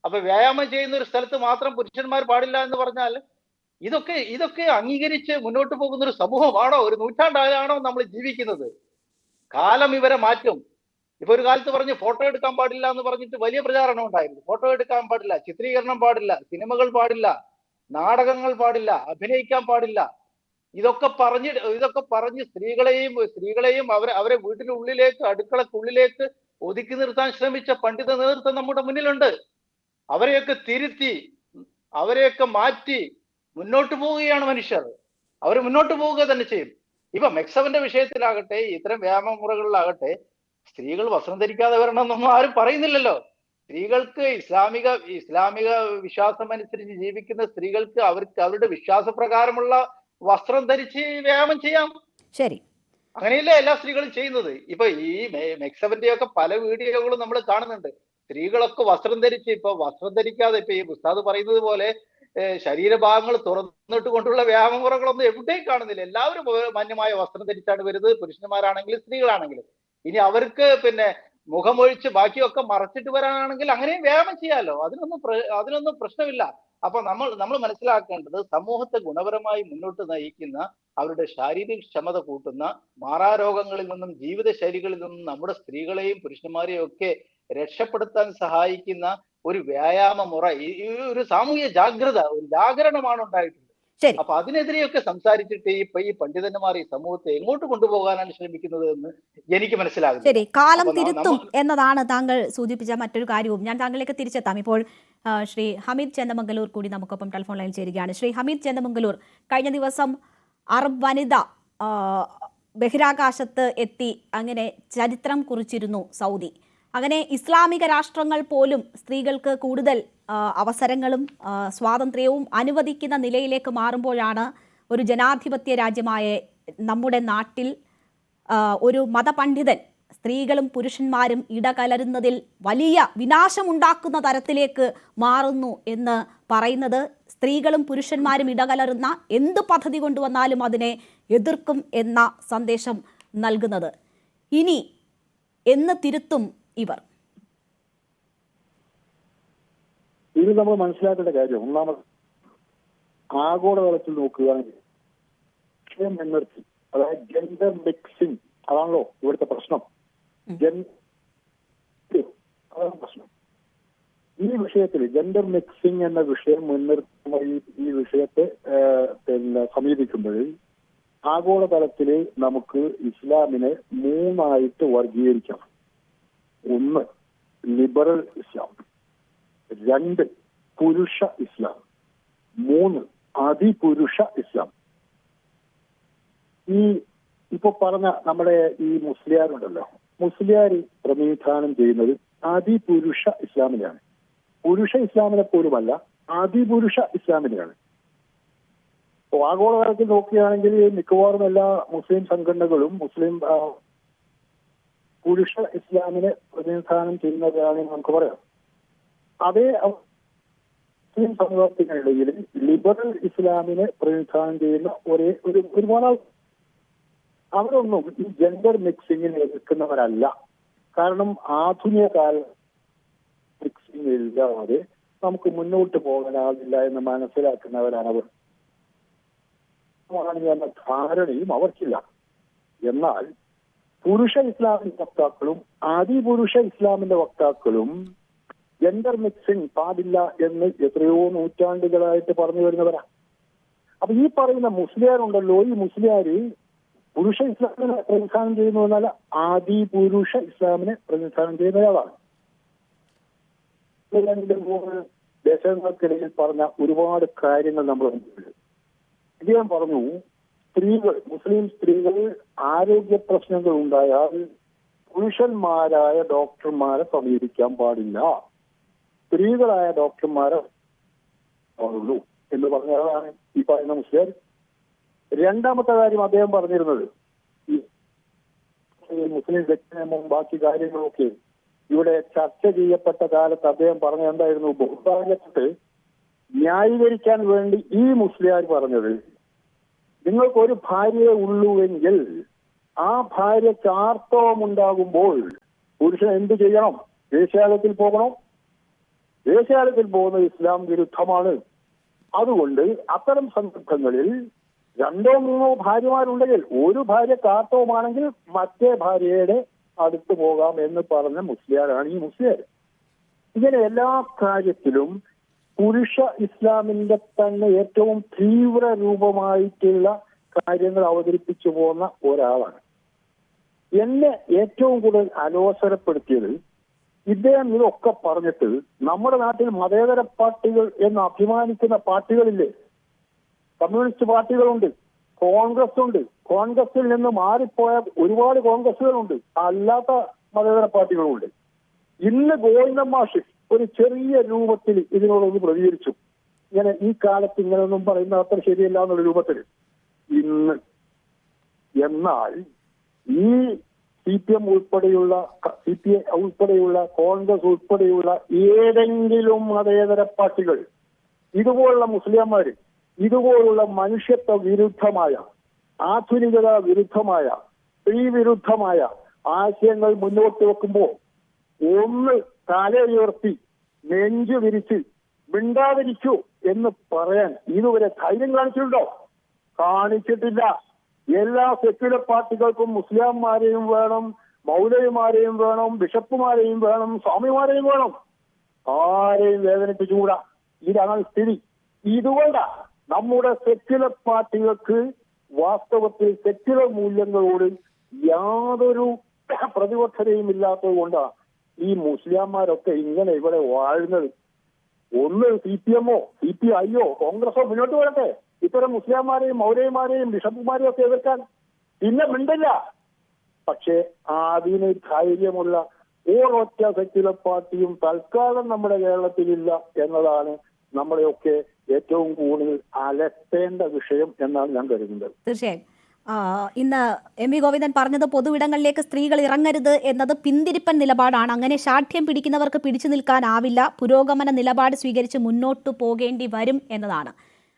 അപ്പൊ വ്യായാമം ചെയ്യുന്ന ഒരു സ്ഥലത്ത് മാത്രം പുരുഷന്മാർ പാടില്ല എന്ന് പറഞ്ഞാൽ ഇതൊക്കെ അംഗീകരിച്ച് മുന്നോട്ട് പോകുന്ന ഒരു സമൂഹമാണോ? ഒരു നൂറ്റാണ്ടായാണോ നമ്മൾ ജീവിക്കുന്നത്? കാലം ഇവരെ മാറ്റും. ഇപ്പൊ ഒരു കാലത്ത് പറഞ്ഞ് ഫോട്ടോ എടുക്കാൻ പാടില്ല എന്ന് പറഞ്ഞിട്ട് വലിയ പ്രചാരണം ഉണ്ടായിരുന്നു. ഫോട്ടോ എടുക്കാൻ പാടില്ല, ചിത്രീകരണം പാടില്ല, സിനിമകൾ പാടില്ല, നാടകങ്ങൾ പാടില്ല, അഭിനയിക്കാൻ പാടില്ല. ഇതൊക്കെ പറഞ്ഞ് സ്ത്രീകളെയും അവരെ വീട്ടിനുള്ളിലേക്ക്, അടുക്കളക്കുള്ളിലേക്ക് ഒതുക്കി നിർത്താൻ ശ്രമിച്ച പണ്ഡിത നേതൃത്വം നമ്മുടെ മുന്നിലുണ്ട്. അവരെയൊക്കെ തിരുത്തി, അവരെയൊക്കെ മാറ്റി മുന്നോട്ട് പോവുകയാണ് മനുഷ്യർ. അവർ മുന്നോട്ട് പോവുക തന്നെ ചെയ്യും. ഇപ്പൊ മെക്സവന്റെ വിഷയത്തിലാകട്ടെ, ഇത്തരം വ്യായാമ മുറകളിലാകട്ടെ, സ്ത്രീകൾ വസ്ത്രം ധരിക്കാതെ വരണമെന്നൊന്നും ആരും പറയുന്നില്ലല്ലോ. സ്ത്രീകൾക്ക് ഇസ്ലാമിക വിശ്വാസം അനുസരിച്ച് ജീവിക്കുന്ന സ്ത്രീകൾക്ക് അവരുടെ വിശ്വാസപ്രകാരമുള്ള വസ്ത്രം ധരിച്ച് വ്യായാമം ചെയ്യാം. ശരി, അങ്ങനെയല്ലേ എല്ലാ സ്ത്രീകളും ചെയ്യുന്നത്? ഇപ്പൊ ഈ മെക്സവന്റെ ഒക്കെ പല വീഡിയോകളും നമ്മൾ കാണുന്നുണ്ട്. സ്ത്രീകളൊക്കെ വസ്ത്രം ധരിച്ച്, ഇപ്പൊ വസ്ത്രം ധരിക്കാതെ, ഇപ്പൊ ഈ ഉസ്താദ് പറയുന്നത് പോലെ ശരീരഭാഗങ്ങൾ തുറന്നിട്ട് കൊണ്ടുള്ള വ്യായാമ മുറകളൊന്നും എവിടെയും കാണുന്നില്ല. എല്ലാവരും മാന്യമായ വസ്ത്രം ധരിച്ചാണ് വരുന്നത്, പുരുഷന്മാരാണെങ്കിലും സ്ത്രീകളാണെങ്കിലും. ഇനി അവർക്ക് പിന്നെ മുഖമൊഴിച്ച് ബാക്കിയൊക്കെ മറച്ചിട്ട് വരാനാണെങ്കിൽ അങ്ങനെയും വ്യായാമം ചെയ്യാമല്ലോ. അതിനൊന്നും പ്രശ്നമില്ല. അപ്പൊ നമ്മൾ മനസ്സിലാക്കേണ്ടത് സമൂഹത്തെ ഗുണപരമായി മുന്നോട്ട് നയിക്കുന്ന, അവരുടെ ശാരീരിക ക്ഷമത കൂട്ടുന്ന, മാറാരോഗങ്ങളിൽ നിന്നും ജീവിതശൈലികളിൽ നിന്നും നമ്മുടെ സ്ത്രീകളെയും പുരുഷന്മാരെയും ഒക്കെ രക്ഷപ്പെടുത്താൻ സഹായിക്കുന്ന ഒരു വ്യായാമ മുറ, ഒരു സാമൂഹ്യ ജാഗ്രത, ഒരു ജാഗരണമാണ് ഉണ്ടായിട്ടുള്ളത്. അപ്പൊ അതിനെതിരെയൊക്കെ സംസാരിച്ചിട്ട് ഈ പണ്ഡിതന്മാർ ഈ സമൂഹത്തെ എങ്ങോട്ട് കൊണ്ടുപോകാനാണ് ശ്രമിക്കുന്നത് എന്ന് എനിക്ക് മനസ്സിലാകുന്നു. ശരി, കാലം തിരുത്തും എന്നതാണ് താങ്കൾ സൂചിപ്പിച്ച മറ്റൊരു കാര്യവും. ഞാൻ താങ്കളിലേക്ക് തിരിച്ചെത്താം. ഇപ്പോൾ ശ്രീ ഹമീദ് ചന്ദമംഗലൂർ കൂടി നമുക്കൊപ്പം ടെലിഫോൺ ലൈനിൽ ചേരുകയാണ്. ശ്രീ ഹമീദ് ചന്ദമംഗലൂർ, കഴിഞ്ഞ ദിവസം അറബ് വനിത ബഹിരാകാശത്ത് എത്തി, അങ്ങനെ ചരിത്രം കുറിച്ചിരുന്നു സൗദി. അങ്ങനെ ഇസ്ലാമിക രാഷ്ട്രങ്ങൾ പോലും സ്ത്രീകൾക്ക് കൂടുതൽ അവസരങ്ങളും സ്വാതന്ത്ര്യവും അനുവദിക്കുന്ന നിലയിലേക്ക് മാറുമ്പോഴാണ് ഒരു ജനാധിപത്യ രാജ്യമായ നമ്മുടെ നാട്ടിൽ ഒരു മതപണ്ഡിതൻ സ്ത്രീകളും പുരുഷന്മാരും ഇടകലരുന്നതിൽ വലിയ വിനാശമുണ്ടാക്കുന്ന തരത്തിലേക്ക് മാറുന്നു എന്ന് പറയുന്നത്, സ്ത്രീകളും പുരുഷന്മാരും ഇടകലരുന്ന എന്ത് പദ്ധതി കൊണ്ടുവന്നാലും അതിനെ എതിർക്കും എന്ന സന്ദേശം നൽകുന്നത്. ഇനി എന്ന് തിരുത്തും ഇവർ? ഇത് നമ്മൾ മനസ്സിലാക്കേണ്ട കാര്യം, ഒന്നാമത് ആഗോളതലത്തിൽ നോക്കുകയാണെങ്കിൽ അതായത് ജെൻഡർ മിക്സിംഗ്, അതാണല്ലോ ഇവിടുത്തെ പ്രശ്നം. അതാണ് പ്രശ്നം. ഈ വിഷയത്തിൽ ജെൻഡർ മിക്സിംഗ് എന്ന വിഷയം മുൻനിർത്തുമായി ഈ വിഷയത്തെ സമീപിക്കുമ്പോൾ ആഗോളതലത്തിൽ നമുക്ക് ഇസ്ലാമിനെ 3 വർഗീകരിക്കണം. 1 ലിബറൽ ഇസ്ലാം, 2 പുരുഷ ഇസ്ലാം, 3 അതിപുരുഷ ഇസ്ലാം. ഈ ഇപ്പൊ പറഞ്ഞ നമ്മുടെ ഈ മുസ്ലിയാരുണ്ടല്ലോ, മുസ്ലിയാർ പ്രതിനിധാനം ചെയ്യുന്നത് അതിപുരുഷ ഇസ്ലാമിനെയാണ്. പുരുഷ ഇസ്ലാമിനെ പോലുമല്ല, അതിപുരുഷ ഇസ്ലാമിനെയാണ്. അപ്പോൾ ആഗോളതലത്തിൽ നോക്കുകയാണെങ്കിൽ മിക്കവാറും എല്ലാ മുസ്ലിം സംഘടനകളും മുസ്ലിം പുരുഷ ഇസ്ലാമിനെ പ്രതിനിധാനം ചെയ്യുന്നവരാണെന്ന് നമുക്ക് പറയാം. അതേ മുസ്ലിം സമൂഹത്തിനിടയിൽ ലിബറൽ ഇസ്ലാമിനെ പ്രതിനിധാനം ചെയ്യുന്ന ഒരുപാട് അവരൊന്നും ഈ ജെൻഡർ മിക്സിങ്ങിനെ എതിർക്കുന്നവരല്ല. കാരണം ആധുനിക കാല മിക്സിംഗ് ഇല്ലാതെ നമുക്ക് മുന്നോട്ട് പോകാനാവില്ല എന്ന് മനസ്സിലാക്കുന്നവരാണ് അവർ. എന്ന ധാരണയും അവർക്കില്ല. എന്നാൽ പുരുഷ ഇസ്ലാമിന്റെ വക്താക്കളും അതിപുരുഷ ഇസ്ലാമിന്റെ വക്താക്കളും ജെൻഡർ മിക്സിംഗ് പാടില്ല എന്ന് എത്രയോ നൂറ്റാണ്ടുകളായിട്ട് പറഞ്ഞു വരുന്നവരാ. അപ്പൊ ഈ പറയുന്ന മുസ്ലിയാരുണ്ടല്ലോ, ഈ മുസ്ലിയാര് പുരുഷ ഇസ്ലാമിനെ പ്രതിനിധാനം ചെയ്യുന്നു എന്നല്ല, ആദിപുരുഷ ഇസ്ലാമിനെ പ്രതിനിധാനം ചെയ്യുന്നയാളാണ്. 2-3 ദശകങ്ങൾക്കിടയിൽ പറഞ്ഞ ഒരുപാട് കാര്യങ്ങൾ നമ്മൾ കണ്ടിട്ടുണ്ട്. ഇദ്ദേഹം പറഞ്ഞു, മുസ്ലിം സ്ത്രീകൾ ആരോഗ്യ പ്രശ്നങ്ങൾ ഉണ്ടായാൽ പുരുഷന്മാരായ ഡോക്ടർമാരെ സമീപിക്കാൻ പാടില്ല, സ്ത്രീകളായ ഡോക്ടർമാരെ പാടുള്ളൂ എന്ന് പറഞ്ഞതാണ് ഈ പറയുന്ന മുസ്ലിം. രണ്ടാമത്തെ കാര്യം അദ്ദേഹം പറഞ്ഞിരുന്നത്, ഈ മുസ്ലിം വ്യക്തിനിയമവും ബാക്കി കാര്യങ്ങളൊക്കെ ഇവിടെ ചർച്ച ചെയ്യപ്പെട്ട കാലത്ത് അദ്ദേഹം പറഞ്ഞ എന്തായിരുന്നു, ബഹുഭാര്യത്തെ ന്യായീകരിക്കാൻ വേണ്ടി ഈ മുസ്ലിയാർ പറഞ്ഞത്, നിങ്ങൾക്കൊരു ഭാര്യയെ ഉള്ളൂവെങ്കിൽ ആ ഭാര്യയ്ക്ക് ആർത്തവമുണ്ടാകുമ്പോൾ പുരുഷൻ എന്ത് ചെയ്യണം? വേശ്യാലയത്തിൽ പോകണം. വേശ്യാലയത്തിൽ പോകുന്നത് ഇസ്ലാം വിരുദ്ധമാണ്. അതുകൊണ്ട് അത്തരം സന്ദർഭങ്ങളിൽ 2-3 ഭാര്യമാരുണ്ടെങ്കിൽ ഒരു ഭാര്യക്ക് ആർത്തവമാണെങ്കിൽ മറ്റേ ഭാര്യയുടെ അടുത്ത് പോകാം എന്ന് പറഞ്ഞ മുസ്ലിയാരാണ് ഈ മുസ്ലിയാർ. ഇങ്ങനെ എല്ലാ കാര്യത്തിലും പുരുഷ ഇസ്ലാമിന്റെ തന്നെ ഏറ്റവും തീവ്ര രൂപമായിട്ടുള്ള കാര്യങ്ങൾ അവതരിപ്പിച്ചു പോകുന്ന ഒരാളാണ്. എന്നെ ഏറ്റവും കൂടുതൽ അലോസരപ്പെടുത്തിയത്, ഇദ്ദേഹം ഇതൊക്കെ പറഞ്ഞിട്ട് നമ്മുടെ നാട്ടിൽ മതേതര പാർട്ടികൾ എന്ന് അഭിമാനിക്കുന്ന പാർട്ടികളില്ലേ, കമ്മ്യൂണിസ്റ്റ് പാർട്ടികളുണ്ട്, കോൺഗ്രസ് ഉണ്ട്, കോൺഗ്രസിൽ നിന്ന് മാറിപ്പോയ ഒരുപാട് കോൺഗ്രസുകളുണ്ട്, അല്ലാത്ത മതേതര പാർട്ടികളുണ്ട്. ഇന്ന് ഗോവിന്ദൻ മാഷ് ഒരു ചെറിയ രൂപത്തിൽ ഇതിനോടൊന്ന് പ്രതികരിച്ചു. ഇങ്ങനെ ഈ കാലത്ത് ഇങ്ങനെയൊന്നും പറയുന്ന അത്ര ശരിയല്ല എന്നുള്ള രൂപത്തിൽ ഇന്ന്. എന്നാൽ ഈ CPI ഉൾപ്പെടെയുള്ള കോൺഗ്രസ് ഉൾപ്പെടെയുള്ള ഏതെങ്കിലും മതേതര പാർട്ടികൾ ഇതുപോലുള്ള മുസ്ലിംമാര് ഇതുപോലുള്ള മനുഷ്യത്വ വിരുദ്ധമായ, ആധുനികത വിരുദ്ധമായ, സ്ത്രീ വിരുദ്ധമായ ആശയങ്ങൾ മുന്നോട്ട് വെക്കുമ്പോൾ ഒന്ന് തലയുയർത്തി നെഞ്ചു വിരിച്ച് മിണ്ടാതിരിക്കൂ എന്ന് പറയാൻ ഇതുവരെ ധൈര്യം കാണിച്ചിട്ടുണ്ടോ? കാണിച്ചിട്ടില്ല. എല്ലാ സെക്യുലർ പാർട്ടികൾക്കും മുസ്ലിംമാരെയും വേണം, മൗലവിമാരെയും വേണം, ബിഷപ്പുമാരെയും വേണം, സ്വാമിമാരെയും വേണം. ആരെയും വേദനിപ്പിച്ചുകൂടാ. ഇതാണ് സ്ഥിതി. ഇതുകൊണ്ടാ നമ്മുടെ സെക്യുലർ പാർട്ടികൾക്ക് വാസ്തവത്തിൽ സെക്യുലർ മൂല്യങ്ങളോട് യാതൊരു പ്രതിബദ്ധതയും ഇല്ലാത്തത് കൊണ്ടാണ് ഈ മുസ്ലിംമാരൊക്കെ ഇങ്ങനെ ഇവിടെ വാഴുന്നത്. ഒന്ന് CPM-ഓ CPI-യോ കോൺഗ്രസോ മുന്നോട്ട് വരട്ടെ ഇത്തരം മുസ്ലിംമാരെയും മൗലവിമാരെയും ബിഷപ്പുമാരെയും ഒക്കെ എതിർക്കാൻ. പിന്നെ മിണ്ടില്ല. പക്ഷെ അതിന് ധൈര്യമുള്ള ഒരൊറ്റ സെക്യുലർ പാർട്ടിയും തൽക്കാലം നമ്മുടെ കേരളത്തിലില്ല എന്നതാണ് നമ്മളെയൊക്കെ ഏറ്റവും കൂടുതൽ അലട്ടേണ്ട വിഷയം എന്നാണ് ഞാൻ കരുതുന്നത്. തീർച്ചയായും ഇന്ന് എം വി ഗോവിന്ദൻ പറഞ്ഞത് പൊതുവിടങ്ങളിലേക്ക് സ്ത്രീകൾ ഇറങ്ങരുത് എന്നത് പിന്തിരിപ്പൻ നിലപാടാണ്. അങ്ങനെ ശാഠ്യം പിടിക്കുന്നവർക്ക് പിടിച്ചു നിൽക്കാനാവില്ല. പുരോഗമന നിലപാട് സ്വീകരിച്ച് മുന്നോട്ടു പോകേണ്ടി വരും എന്നതാണ്.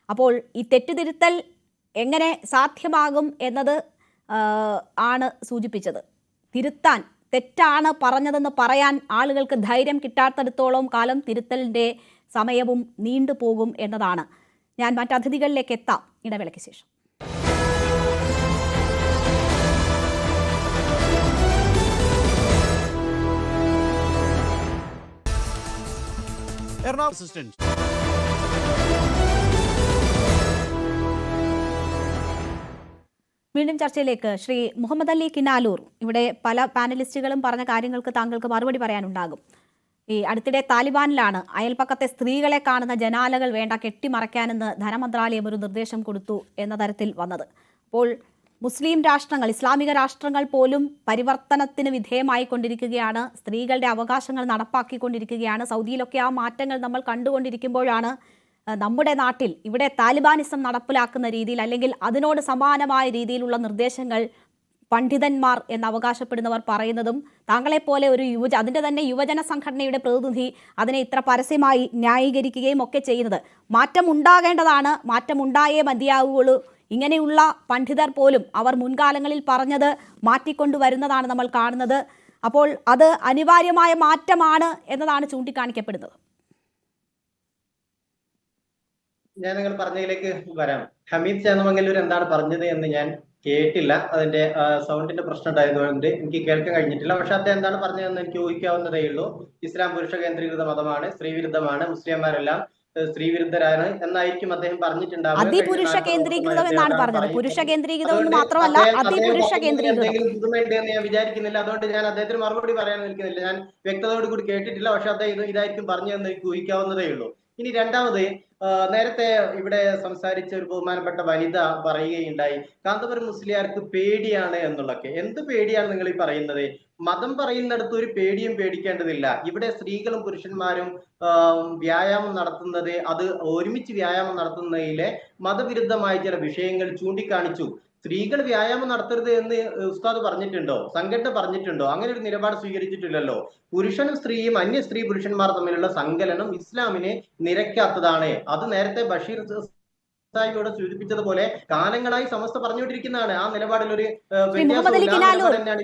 അപ്പോൾ ഈ തെറ്റുതിരുത്തൽ എങ്ങനെ സാധ്യമാകും എന്നത് ആണ് സൂചിപ്പിച്ചത്. തിരുത്താൻ, തെറ്റാണ് പറഞ്ഞതെന്ന് പറയാൻ ആളുകൾക്ക് ധൈര്യം കിട്ടാത്തിടത്തോളം കാലം തിരുത്തലിൻ്റെ സമയവും നീണ്ടുപോകും എന്നതാണ്. ഞാൻ മറ്റതിഥികളിലേക്ക് എത്താം ഇടവേളയ്ക്ക് ശേഷം. വീണ്ടും ചർച്ചയിലേക്ക്. ശ്രീ മുഹമ്മദ് അലി കിനാലൂർ, ഇവിടെ പല പാനലിസ്റ്റുകളും പറഞ്ഞ കാര്യങ്ങൾക്ക് താങ്കൾക്ക് മറുപടി പറയാനുണ്ടാകും. ഈ അടുത്തിടെ താലിബാനിലാണ് അയൽപ്പക്കത്തെ സ്ത്രീകളെ കാണുന്ന ജനാലകൾ വേണ്ട കെട്ടിമറയ്ക്കാനെന്ന് ധനമന്ത്രാലയം ഒരു നിർദ്ദേശം കൊടുത്തു എന്ന തരത്തിൽ വന്നത്. അപ്പോൾ മുസ്ലിം രാഷ്ട്രങ്ങൾ, ഇസ്ലാമിക രാഷ്ട്രങ്ങൾ പോലും പരിവർത്തനത്തിന് വിധേയമായി കൊണ്ടിരിക്കുകയാണ്. സ്ത്രീകളുടെ അവകാശങ്ങൾ നടപ്പാക്കിക്കൊണ്ടിരിക്കുകയാണ്. സൗദിയിലൊക്കെ ആ മാറ്റങ്ങൾ നമ്മൾ കണ്ടുകൊണ്ടിരിക്കുമ്പോഴാണ് നമ്മുടെ നാട്ടിൽ ഇവിടെ താലിബാനിസം നടപ്പിലാക്കുന്ന രീതിയിൽ അല്ലെങ്കിൽ അതിനോട് സമാനമായ രീതിയിലുള്ള നിർദ്ദേശങ്ങൾ പണ്ഡിതന്മാർ എന്ന് അവകാശപ്പെടുന്നവർ പറയുന്നതും താങ്കളെപ്പോലെ ഒരു അതിൻ്റെ തന്നെ യുവജന സംഘടനയുടെ പ്രതിനിധി അതിനെ ഇത്ര പരസ്യമായി ന്യായീകരിക്കുകയും ഒക്കെ ചെയ്യുന്നത്. മാറ്റം ഉണ്ടാകേണ്ടതാണ്, മാറ്റം ഉണ്ടായേ മതിയാവുകയുള്ളൂ. ഇങ്ങനെയുള്ള പണ്ഡിതർ പോലും അവർ മുൻകാലങ്ങളിൽ പറഞ്ഞത് മാറ്റിക്കൊണ്ടുവരുന്നതാണ് നമ്മൾ കാണുന്നത്. അപ്പോൾ അത് അനിവാര്യമായ മാറ്റമാണ് എന്നതാണ് ചൂണ്ടിക്കാണിക്കപ്പെടുന്നത്. ഞാൻ നിങ്ങൾ പറഞ്ഞതിലേക്ക് വരാം. ഹമീദ് ചേന്നമംഗലൂർ എന്താണ് പറഞ്ഞത് എന്ന് ഞാൻ കേട്ടില്ല. അതിന്റെ സൗണ്ടിന്റെ പ്രശ്നം ഉണ്ടായതുകൊണ്ട് എനിക്ക് കേൾക്കാൻ കഴിഞ്ഞിട്ടില്ല. പക്ഷെ അദ്ദേഹം എന്താണ് പറഞ്ഞതെന്ന് എനിക്ക് ഊഹിക്കാവുന്നതേ ഉള്ളൂ. ഇസ്ലാം പുരുഷ കേന്ദ്രീകൃത മതമാണ്, സ്ത്രീവിരുദ്ധമാണ്, മുസ്ലിംമാരെല്ലാം സ്ത്രീവിരുദ്ധരാണ് എന്നായിരിക്കും അദ്ദേഹം പറഞ്ഞിട്ടുണ്ടാവുക. അതിപുരുഷ കേന്ദ്രീകൃതം എന്നാണ് പറഞ്ഞത്. പുരുഷ കേന്ദ്രീകൃതം മാത്രമല്ല, അതിപുരുഷ കേന്ദ്രീകൃതം. എന്തെങ്കിലും പുതുമയുണ്ട് എന്ന് ഞാൻ വിചാരിക്കുന്നില്ല. അതുകൊണ്ട് ഞാൻ അദ്ദേഹത്തിന് മറുപടി പറയാൻ നിൽക്കുന്നില്ല. ഞാൻ വ്യക്തതയോട് കൂടി കേട്ടിട്ടില്ല. പക്ഷെ അദ്ദേഹം ഇതായിരിക്കും പറഞ്ഞതെന്ന് എനിക്ക് ഊഹിക്കാവുന്നതേ ഉള്ളൂ. ഇനി രണ്ടാമത്, നേരത്തെ ഇവിടെ സംസാരിച്ച ഒരു ബഹുമാനപ്പെട്ട വനിത പറയുകയുണ്ടായി കാന്തപുരം മുസ്ലിയാർക്ക് പേടിയാണ് എന്നുള്ളതൊക്കെ. എന്ത് പേടിയാണ് നിങ്ങൾ ഈ പറയുന്നത്? മതം പറയുന്നിടത്ത് ഒരു പേടിയും പേടിക്കേണ്ടതില്ല. ഇവിടെ സ്ത്രീകളും പുരുഷന്മാരും വ്യായാമം നടത്തുന്നത്, അത് ഒരുമിച്ച് വ്യായാമം നടത്തുന്നതിലെ മതവിരുദ്ധമായ ചില വിഷയങ്ങൾ ചൂണ്ടിക്കാണിച്ചു. സ്ത്രീകൾ വ്യായാമം നടത്തരുത് എന്ന് ഉസ്താദ് പറഞ്ഞിട്ടുണ്ടോ? സംഘടന പറഞ്ഞിട്ടുണ്ടോ? അങ്ങനെ ഒരു നിലപാട് സ്വീകരിച്ചിട്ടില്ലല്ലോ. പുരുഷനും സ്ത്രീയും അന്യ സ്ത്രീ പുരുഷന്മാർ തമ്മിലുള്ള സങ്കലനം ഇസ്ലാമിനെ നിരക്കാത്തതാണ്. അത് നേരത്തെ ബഷീർ സാഹിബിയോട് സൂചിപ്പിച്ചതുപോലെ കാലങ്ങളായി സമസ്ത പറഞ്ഞുകൊണ്ടിരിക്കുന്നതാണ്. ആ നിലപാടിൽ ഒരു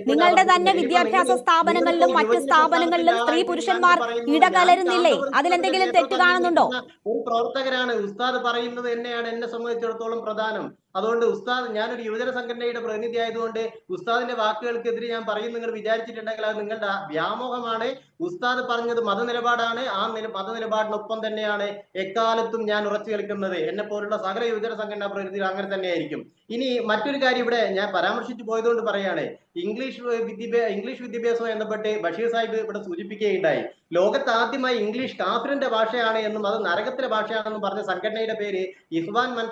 നിങ്ങളുടെ തന്നെ വിദ്യാഭ്യാസ സ്ഥാപനങ്ങളിലും മറ്റ് സ്ഥാപനങ്ങളിലും സ്ത്രീ പുരുഷന്മാർ ഇടകലരുന്നില്ലേ? അതിലെന്തെങ്കിലും തെറ്റ് കാണുന്നുണ്ടോ? ഒരു പ്രവർത്തകരാണ്. ഉസ്താദ് പറയുന്നത് തന്നെയാണ് എന്നെ സംബന്ധിച്ചിടത്തോളം പ്രധാനം. അതുകൊണ്ട് ഉസ്താദ്, ഞാനൊരു യുവജന സംഘടനയുടെ പ്രതിനിധി ആയതുകൊണ്ട് ഉസ്താദിന്റെ വാക്കുകൾക്കെതിരെ ഞാൻ പറയും നിങ്ങൾ വിചാരിച്ചിട്ടുണ്ടെങ്കിൽ അത് നിങ്ങളുടെ വ്യാമോഹമാണ്. ഉസ്താദ് പറഞ്ഞത് മതനിലപാടാണ്. ആ മതനിലപാടിനൊപ്പം തന്നെയാണ് എക്കാലത്തും ഞാൻ ഉറച്ചു നിൽക്കുന്നത്. എന്നെ പോലുള്ള സകല യുവജന സംഘടനാ പ്രതിനിധികൾ അങ്ങനെ തന്നെയായിരിക്കും. ഇനി മറ്റൊരു കാര്യം ഇവിടെ ഞാൻ പരാമർശിച്ചു പോയതുകൊണ്ട് പറയാണ്, ഇംഗ്ലീഷ് വിദ്യാഭ്യാസവുമായി ബന്ധപ്പെട്ട് ബഷീർ സാഹിബ് ഇവിടെ സൂചിപ്പിക്കുകയുണ്ടായി. ലോകത്ത് ആദ്യമായി ഇംഗ്ലീഷ് കാഫിറിന്റെ ഭാഷയാണ് എന്നും അത് നരകത്തിലെ ഭാഷയാണെന്നും പറഞ്ഞ സംഘടനയുടെ പേര് ഇഖ്വാൻ മൻ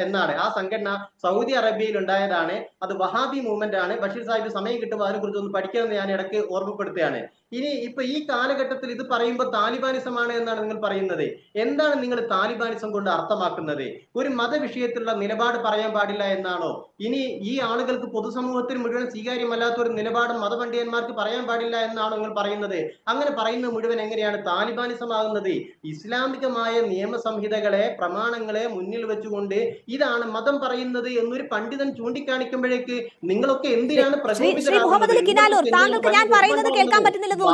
എന്നാണ്. ആ സംഘടന സൗദി അറേബ്യയിൽ ഉണ്ടായതാണ്. അത് വഹാബി മൂവ്മെന്റ് ആണ്. ബഷീർ സാഹിബ് സമയം കിട്ടുമ്പോൾ അതിനെ കുറിച്ച് ഒന്ന് പഠിക്കണമെന്ന് ഞാൻ ഇടയ്ക്ക് ഓർമ്മപ്പെടുത്തുകയാണ്. ഇനി ഇപ്പൊ ഈ കാലഘട്ടത്തിൽ ഇത് പറയുമ്പോൾ താലിബാനിസമാണ് എന്നാണ് നിങ്ങൾ പറയുന്നത്. എന്താണ് നിങ്ങൾ താലിബാനിസം കൊണ്ട് അർത്ഥമാക്കുന്നത്? ഒരു മതവിഷയത്തിലുള്ള നിലപാട് പറയാൻ പാടില്ല എന്നാണോ? ഇനി ഈ ആളുകൾക്ക് പൊതുസമൂഹത്തിന് മുഴുവൻ സ്വീകാര്യമല്ലാത്ത ഒരു നിലപാടും മതപണ്ഡിതന്മാർക്ക് പറയാൻ പാടില്ല എന്നാണോ നിങ്ങൾ പറയുന്നത്? അങ്ങനെ പറയുന്നത് മുഴുവൻ എങ്ങനെയാണ് താലിബാനിസമാകുന്നത്? ഇസ്ലാമികമായ നിയമസംഹിതകളെ, പ്രമാണങ്ങളെ മുന്നിൽ വെച്ചുകൊണ്ട് ഇതാണ് മതം പറയുന്നത് എന്നൊരു പണ്ഡിതൻ ചൂണ്ടിക്കാണിക്കുമ്പോഴേക്ക് നിങ്ങളൊക്കെ എന്തിനാണ്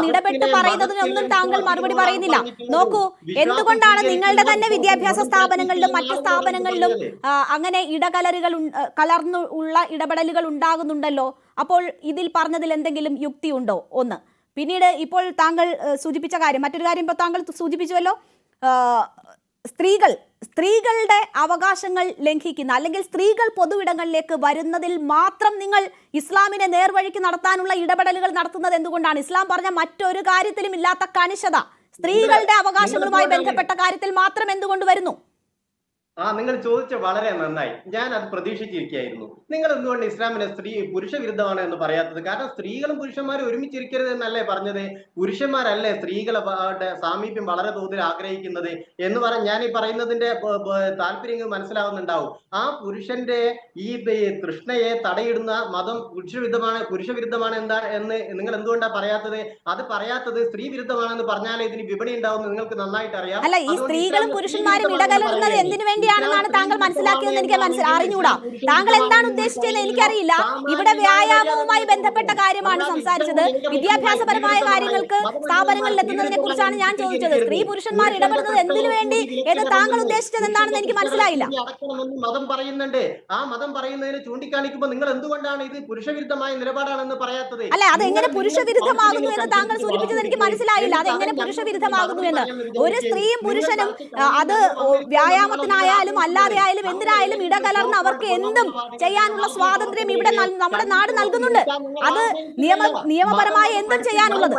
ഇടപെട്ട് പറയുന്നതിനൊന്നും താങ്കൾ മറുപടി പറയുന്നില്ല. നോക്കൂ, എന്തുകൊണ്ടാണ് നിങ്ങളുടെ തന്നെ വിദ്യാഭ്യാസ സ്ഥാപനങ്ങളിലും മറ്റ് സ്ഥാപനങ്ങളിലും അങ്ങനെ ഇടകലറുകൾ കലർന്നുള്ള ഇടപെടലുകൾ ഉണ്ടാകുന്നുണ്ടല്ലോ? അപ്പോൾ ഇതിൽ പറഞ്ഞതിൽ എന്തെങ്കിലും യുക്തിയുണ്ടോ? ഒന്ന്. പിന്നീട് ഇപ്പോൾ താങ്കൾ സൂചിപ്പിച്ച കാര്യം, മറ്റൊരു കാര്യം ഇപ്പോൾ താങ്കൾ സൂചിപ്പിച്ചുവല്ലോ, സ്ത്രീകളുടെ അവകാശങ്ങൾ ലംഘിക്കുന്ന അല്ലെങ്കിൽ സ്ത്രീകൾ പൊതുവിടങ്ങളിലേക്ക് വരുന്നതിൽ മാത്രം നിങ്ങൾ ഇസ്ലാമിനെ നേർവഴിക്ക് നടത്താനുള്ള ഇടപെടലുകൾ നടത്തുന്നത് എന്തുകൊണ്ടാണ്? ഇസ്ലാം പറഞ്ഞ മറ്റൊരു കാര്യത്തിലും ഇല്ലാത്ത കണിശത സ്ത്രീകളുടെ അവകാശങ്ങളുമായി ബന്ധപ്പെട്ട കാര്യത്തിൽ മാത്രം എന്തുകൊണ്ട് വരുന്നു? നിങ്ങൾ ചോദിച്ച വളരെ നന്നായി. ഞാൻ അത് പ്രതീക്ഷിച്ചിരിക്കുകയായിരുന്നു. നിങ്ങൾ എന്തുകൊണ്ട് ഇസ്ലാമിനെ പുരുഷ വിരുദ്ധമാണ് എന്ന് പറയാത്തത്? കാരണം സ്ത്രീകളും പുരുഷന്മാരും ഒരുമിച്ചിരിക്കരുത് എന്നല്ലേ പറഞ്ഞത്? പുരുഷന്മാരല്ലേ സ്ത്രീകളെ സാമീപ്യം വളരെ തോതിൽ ആഗ്രഹിക്കുന്നത് എന്ന് പറഞ്ഞ് ഞാൻ ഈ പറയുന്നതിന്റെ താല്പര്യം മനസ്സിലാവുന്നുണ്ടാവും. ആ പുരുഷന്റെ ഈ തൃഷ്ണയെ തടയിടുന്ന മതം പുരുഷവിരുദ്ധമാണ് എന്താ എന്ന് നിങ്ങൾ എന്തുകൊണ്ടാണ് പറയാത്തത്? അത് പറയാത്തത് സ്ത്രീ വിരുദ്ധമാണെന്ന് പറഞ്ഞാലേ ഇതിന് വിപണി ഉണ്ടാവും നിങ്ങൾക്ക് നന്നായിട്ട് അറിയാം. അല്ല, ഈ സ്ത്രീകളും പുരുഷന്മാരും ഇടകലർന്നത് എന്തിനു വേണ്ടിയാണെന്നാണ് താങ്കൾ മനസ്സിലാക്കിയതെന്ന് എനിക്ക് അറിഞ്ഞുകൂടാ. താങ്കൾ എന്താണ് ഉദ്ദേശിച്ചതെന്ന് എനിക്കറിയില്ല. ഇവിടെ വ്യായാമവുമായി ബന്ധപ്പെട്ട കാര്യമാണ് സംസാരിച്ചത്. വിദ്യാഭ്യാസപരമായ കാര്യങ്ങൾക്ക് സ്ഥാപനങ്ങളിൽ എത്തുന്നതിനെ കുറിച്ചാണ് ഞാൻ ചോദിച്ചത്. സ്ത്രീ പുരുഷന്മാർ ഇടപെടുന്നത് എന്തിനു വേണ്ടി എന്ന് താങ്കൾ ഉദ്ദേശിച്ചത് എന്താണെന്ന് എനിക്ക് മനസ്സിലായില്ല. മതം പറയുന്നുണ്ട്. ആ മതം പറയുന്നതിന് ചൂണ്ടിക്കാണിക്കുമ്പോൾ നിങ്ങൾ എന്തുകൊണ്ടാണ് ഇത് പുരുഷവിരുദ്ധമായ നിലപാടാണെന്ന് പറയാത്തത്? അല്ല, അതെങ്ങനെ പുരുഷവിരുദ്ധമാകുന്നു എന്ന് താങ്കൾ സൂചിപ്പിച്ചത് എനിക്ക് മനസ്സിലായില്ല. അതെങ്ങനെ പുരുഷവിരുദ്ധമാകുന്നു എന്ന്. ഒരു സ്ത്രീയും പുരുഷനും അത് വ്യായാമത്തിനായാലും അല്ലാതെ ആയാലും എന്തിനായാലും ഇടകലർന്ന് അവർക്ക് എന്തും ചെയ്യാനുള്ള സ്വാതന്ത്ര്യം ഇവിടെ നമ്മുടെ നാട് നൽകുന്നുണ്ട്. അത് നിയമപരമായി എന്തും ചെയ്യാനുള്ളത്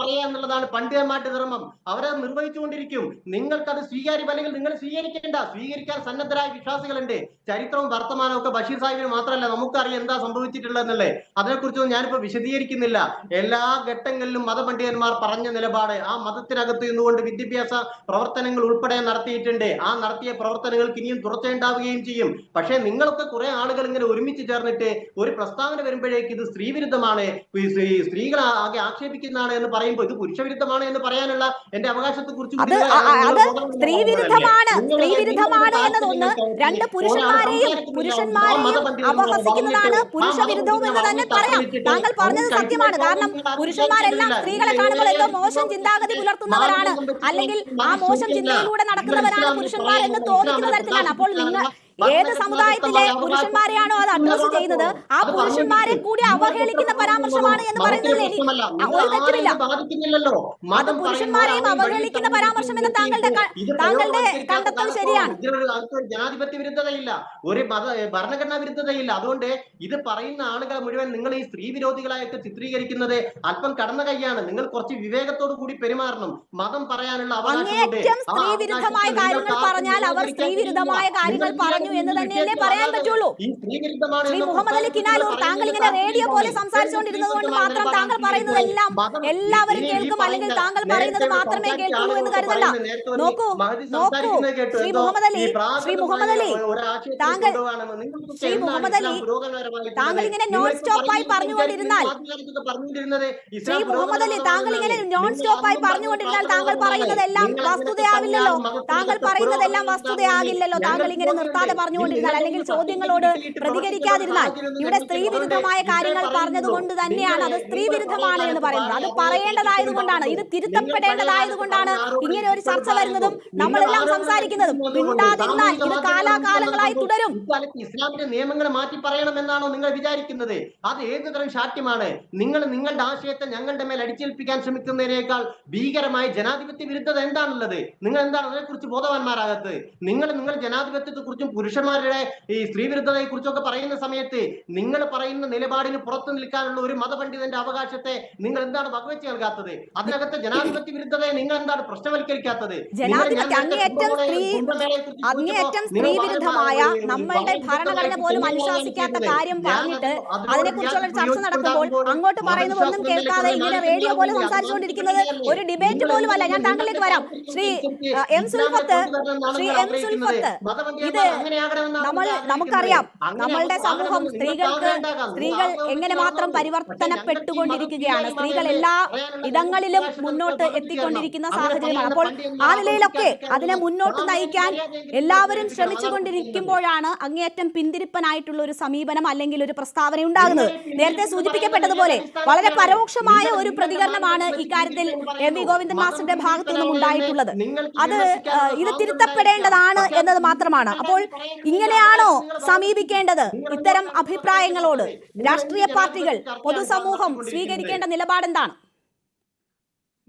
പറയാന്നുള്ളതാണ് പണ്ഡിതന്മാരുടെ ധർമ്മം. അവരത് നിർവഹിച്ചുകൊണ്ടിരിക്കും. നിങ്ങൾക്കത് സ്വീകാര്യം അല്ലെങ്കിൽ നിങ്ങൾ സ്വീകരിക്കേണ്ട. സ്വീകരിക്കാൻ സന്നദ്ധരായ വിശ്വാസികളുണ്ട്. ചരിത്രവും വർത്തമാനവും ഒക്കെ ബഷീർ സാഹിബിന് മാത്രമല്ല, നമുക്കറിയാം എന്താ സംഭവിച്ചിട്ടുള്ളതെന്നല്ലേ. അതിനെക്കുറിച്ചൊന്നും ഞാനിപ്പോ വിശദീകരിക്കുന്നില്ല. എല്ലാ ഘട്ടങ്ങളിലും മതപണ്ഡിതന്മാർ പറഞ്ഞ നിലപാട് ആ മതത്തിനകത്ത് നിന്നുകൊണ്ട് വിദ്യാഭ്യാസ പ്രവർത്തനങ്ങൾ ഉൾപ്പെടെ നടത്തിയിട്ടുണ്ട്. ആ നടത്തിയ പ്രവർത്തനങ്ങൾക്ക് ഇനിയും തുടർച്ചയുണ്ടാവുകയും ചെയ്യും. പക്ഷേ നിങ്ങളൊക്കെ കുറെ ആളുകൾ ഇങ്ങനെ ഒരുമിച്ച് ചേർന്നിട്ട് ഒരു പ്രസ്താവന വരുമ്പോഴേക്ക് ഇത് സ്ത്രീ വിരുദ്ധമാണ്, സ്ത്രീകളെ ആകെ ആക്ഷേപിക്കുന്നതാണ് എന്ന് പറയുമ്പോൾ ഇത് പുരുഷവിരുദ്ധമാണ് എന്ന് പറയാനുള്ള എന്റെ അവകാശത്തെ കുറിച്ച് സ്ത്രീ വിരുദ്ധമാണ് എന്നതൊന്ന്. രണ്ട്, പുരുഷന്മാരെയും അപഹസിക്കുന്നതാണ് പുരുഷവിരുദ്ധവും എന്ന് തന്നെ പറയാം. താങ്കൾ പറഞ്ഞത് സത്യമാണ്. കാരണം പുരുഷന്മാരെല്ലാം സ്ത്രീകളെ കാണുമ്പോൾ എന്തോ മോശം ചിന്താഗതി പുലർത്തുന്നവരാണ്, അല്ലെങ്കിൽ ആ മോശം ചിന്തയിലൂടെ നടക്കുന്നവരാണ് പുരുഷന്മാർ എന്ന് തോന്നിക്കുന്ന തരത്തിലാണ്. അപ്പോൾ നിങ്ങൾ ഏത് സമുദായത്തിലെ പുരുഷന്മാരെയാണോ അത് അഡ്രസ് ചെയ്യുന്നത്, ആ പുരുഷന്മാരെ കൂടി അവഹേളിക്കുന്ന പരാമർശമാണ് എന്ന് പറയുന്നതിൽ ഒരു തെറ്റുമില്ല. അത് പുരുഷന്മാരെയും അവഹേളിക്കുന്ന പരാമർശം എന്ന് താങ്കളുടെ കണ്ടെത്തൽ ശരിയാണ്. ജനാധിപത്യ വിരുദ്ധതയില്ല, ഒരു ഭരണഘടനാ വിരുദ്ധതയില്ല. അതുകൊണ്ട് ഇത് പറയുന്ന ആളുകളെ മുഴുവൻ നിങ്ങൾ ഈ സ്ത്രീ വിരോധികളായിട്ട് ചിത്രീകരിക്കുന്നത് അല്പം കടന്ന കൈയാണ്. നിങ്ങൾ കുറച്ച് വിവേകത്തോടു കൂടി പെരുമാറണം. മതം പറയാനുള്ള അങ്ങേയറ്റം സ്ത്രീ വിരുദ്ധമായ കാര്യങ്ങൾ പറഞ്ഞാൽ അവർ സ്ത്രീ വിരുദ്ധമായ കാര്യങ്ങൾ പറഞ്ഞു എന്ന് തന്നെയല്ലേ പറയാൻ പറ്റുള്ളൂ. ശ്രീ മുഹമ്മദ് അലി കിനാലൂർ, താങ്കൾ ഇങ്ങനെ റേഡിയോ പോലെ സംസാരിച്ചുകൊണ്ടിരുന്നത് കൊണ്ട് മാത്രം താങ്കൾ പറയുന്നതെല്ലാം എല്ലാവരും കേൾക്കും, അല്ലെങ്കിൽ താങ്കൾ പറയുന്നത് മാത്രമേ കേൾക്കുള്ളൂ എന്ന് കരുതണ്ട. നോക്കൂ ശ്രീ മുഹമ്മദ് അലി, താങ്കൾ ഇങ്ങനെ നോൺ സ്റ്റോപ്പായി പറഞ്ഞുകൊണ്ടിരുന്നാൽ താങ്കൾ പറയുന്നതെല്ലാം വസ്തുതയാവില്ലല്ലോ. താങ്കൾ ഇങ്ങനെ നിർത്താതെ പറഞ്ഞുകൊണ്ടിരുന്നാൽ, അല്ലെങ്കിൽ ചോദ്യങ്ങളോട് പ്രതികരിക്കാതിരുന്നാൽ, ഇവിടെ സ്ത്രീ വിരുദ്ധമായ കാര്യങ്ങൾ പറഞ്ഞതുകൊണ്ട് തന്നെയാണ് അത് സ്ത്രീ വിരുദ്ധമാണ് എന്ന് പറയുന്നത്. അത് പറയേണ്ടതായതുകൊണ്ടാണ്, ഇത് തിരുത്തപ്പെടേണ്ടതായതുകൊണ്ടാണ് ഇങ്ങനെ ഒരു ചർച്ച വരുന്നതും നമ്മളെല്ലാം സംസാരിക്കുന്നതും. മിണ്ടാതിരുന്നാൽ ഇത് കാലാകാലങ്ങളായി തുടരും. ഇസ്ലാമിന്റെ നിയമങ്ങൾ മാറ്റി പറയണമെന്നാണോ നിങ്ങൾ വിചാരിക്കുന്നത്? അത് ഏത് തരം ശാഠ്യമാണ്? നിങ്ങളുടെ ആശയത്തെ ഞങ്ങളുടെ മേൽ അടിച്ചേൽപ്പിക്കാൻ ശ്രമിക്കുന്നതിനേക്കാൾ ഭീകരമായ ജനാധിപത്യ വിരുദ്ധത എന്താണുള്ളത്? നിങ്ങൾ എന്താണ് അതിനെക്കുറിച്ച് ബോധവാന്മാരാകത്ത്? നിങ്ങൾ ജനാധിപത്യത്തെ കുറിച്ചും പുരുഷന്മാരുടെ ഈ സ്ത്രീ വിരുദ്ധതയെ കുറിച്ചൊക്കെ പറയുന്ന സമയത്ത് നിങ്ങൾ പറയുന്ന നിലപാടിന് പുറത്തു നിൽക്കാനുള്ള ഒരു മതപണ്ഡിതന്റെ അവകാശത്തെ നിങ്ങൾ എന്താണ് വകവെച്ച് നൽകാത്തത്? അതിനകത്ത് ജനാധിപത്യ വിരുദ്ധതയെ നിങ്ങൾ എന്താണ് പ്രശ്നവൽക്കരിക്കാത്തത്? അങ്ങേയറ്റം സ്ത്രീ വിരുദ്ധമായ നമ്മളുടെ ഭരണഘടന പോലും അനുശാസിക്കാത്ത കാര്യം പറഞ്ഞിട്ട് അതിനെക്കുറിച്ചുള്ള ചർച്ച നടക്കുമ്പോൾ അങ്ങോട്ട് പറയുന്നത് ഒന്നും കേൾക്കാതെ ഇങ്ങനെ റേഡിയോ പോലെ സംസാരിച്ചുകൊണ്ടിരിക്കുന്നത് ഒരു ഡിബേറ്റ് പോലും അല്ല. ഞാൻ താങ്കളിലേക്ക് വരാം. ശ്രീ എം സുൽഫത്ത്, ഇത് നമുക്കറിയാം നമ്മളുടെ സമൂഹം സ്ത്രീകൾ എങ്ങനെ മാത്രം പരിവർത്തനപ്പെട്ടുകൊണ്ടിരിക്കുകയാണ്. സ്ത്രീകൾ എല്ലാ ഇടങ്ങളിലും മുന്നോട്ട് എത്തിക്കൊണ്ടിരിക്കുന്ന സാഹചര്യമാണ്. അപ്പോൾ ആ നിലയിലൊക്കെ അതിനെ മുന്നോട്ട് നയിക്കാൻ എല്ലാവരും ശ്രമിച്ചുകൊണ്ടിരിക്കുമ്പോഴാണ് അങ്ങേയറ്റം പിന്തിരിപ്പനായിട്ടുള്ള ഒരു സമീപനം അല്ലെങ്കിൽ ഒരു പ്രസ്താവന ഉണ്ടാകുന്നത്. നേരത്തെ സൂചിപ്പിക്കപ്പെട്ടതുപോലെ വളരെ പരോക്ഷമായ ഒരു പ്രതികരണമാണ് ഇക്കാര്യത്തിൽ എം വി ഗോവിന്ദൻ മാസ്റ്ററുടെ ഭാഗത്തു നിന്നും ഉണ്ടായിട്ടുള്ളത്. അത് ഇത് തിരുത്തപ്പെടേണ്ടതാണ് എന്നത് മാത്രമാണ്. അപ്പോൾ ഇങ്ങനെയാണോ സമീപിക്കേണ്ടത് ഇത്തരം അഭിപ്രായങ്ങളോട്? രാഷ്ട്രീയ പാർട്ടികൾ, പൊതുസമൂഹം സ്വീകരിക്കേണ്ട നിലപാടെന്താണ്?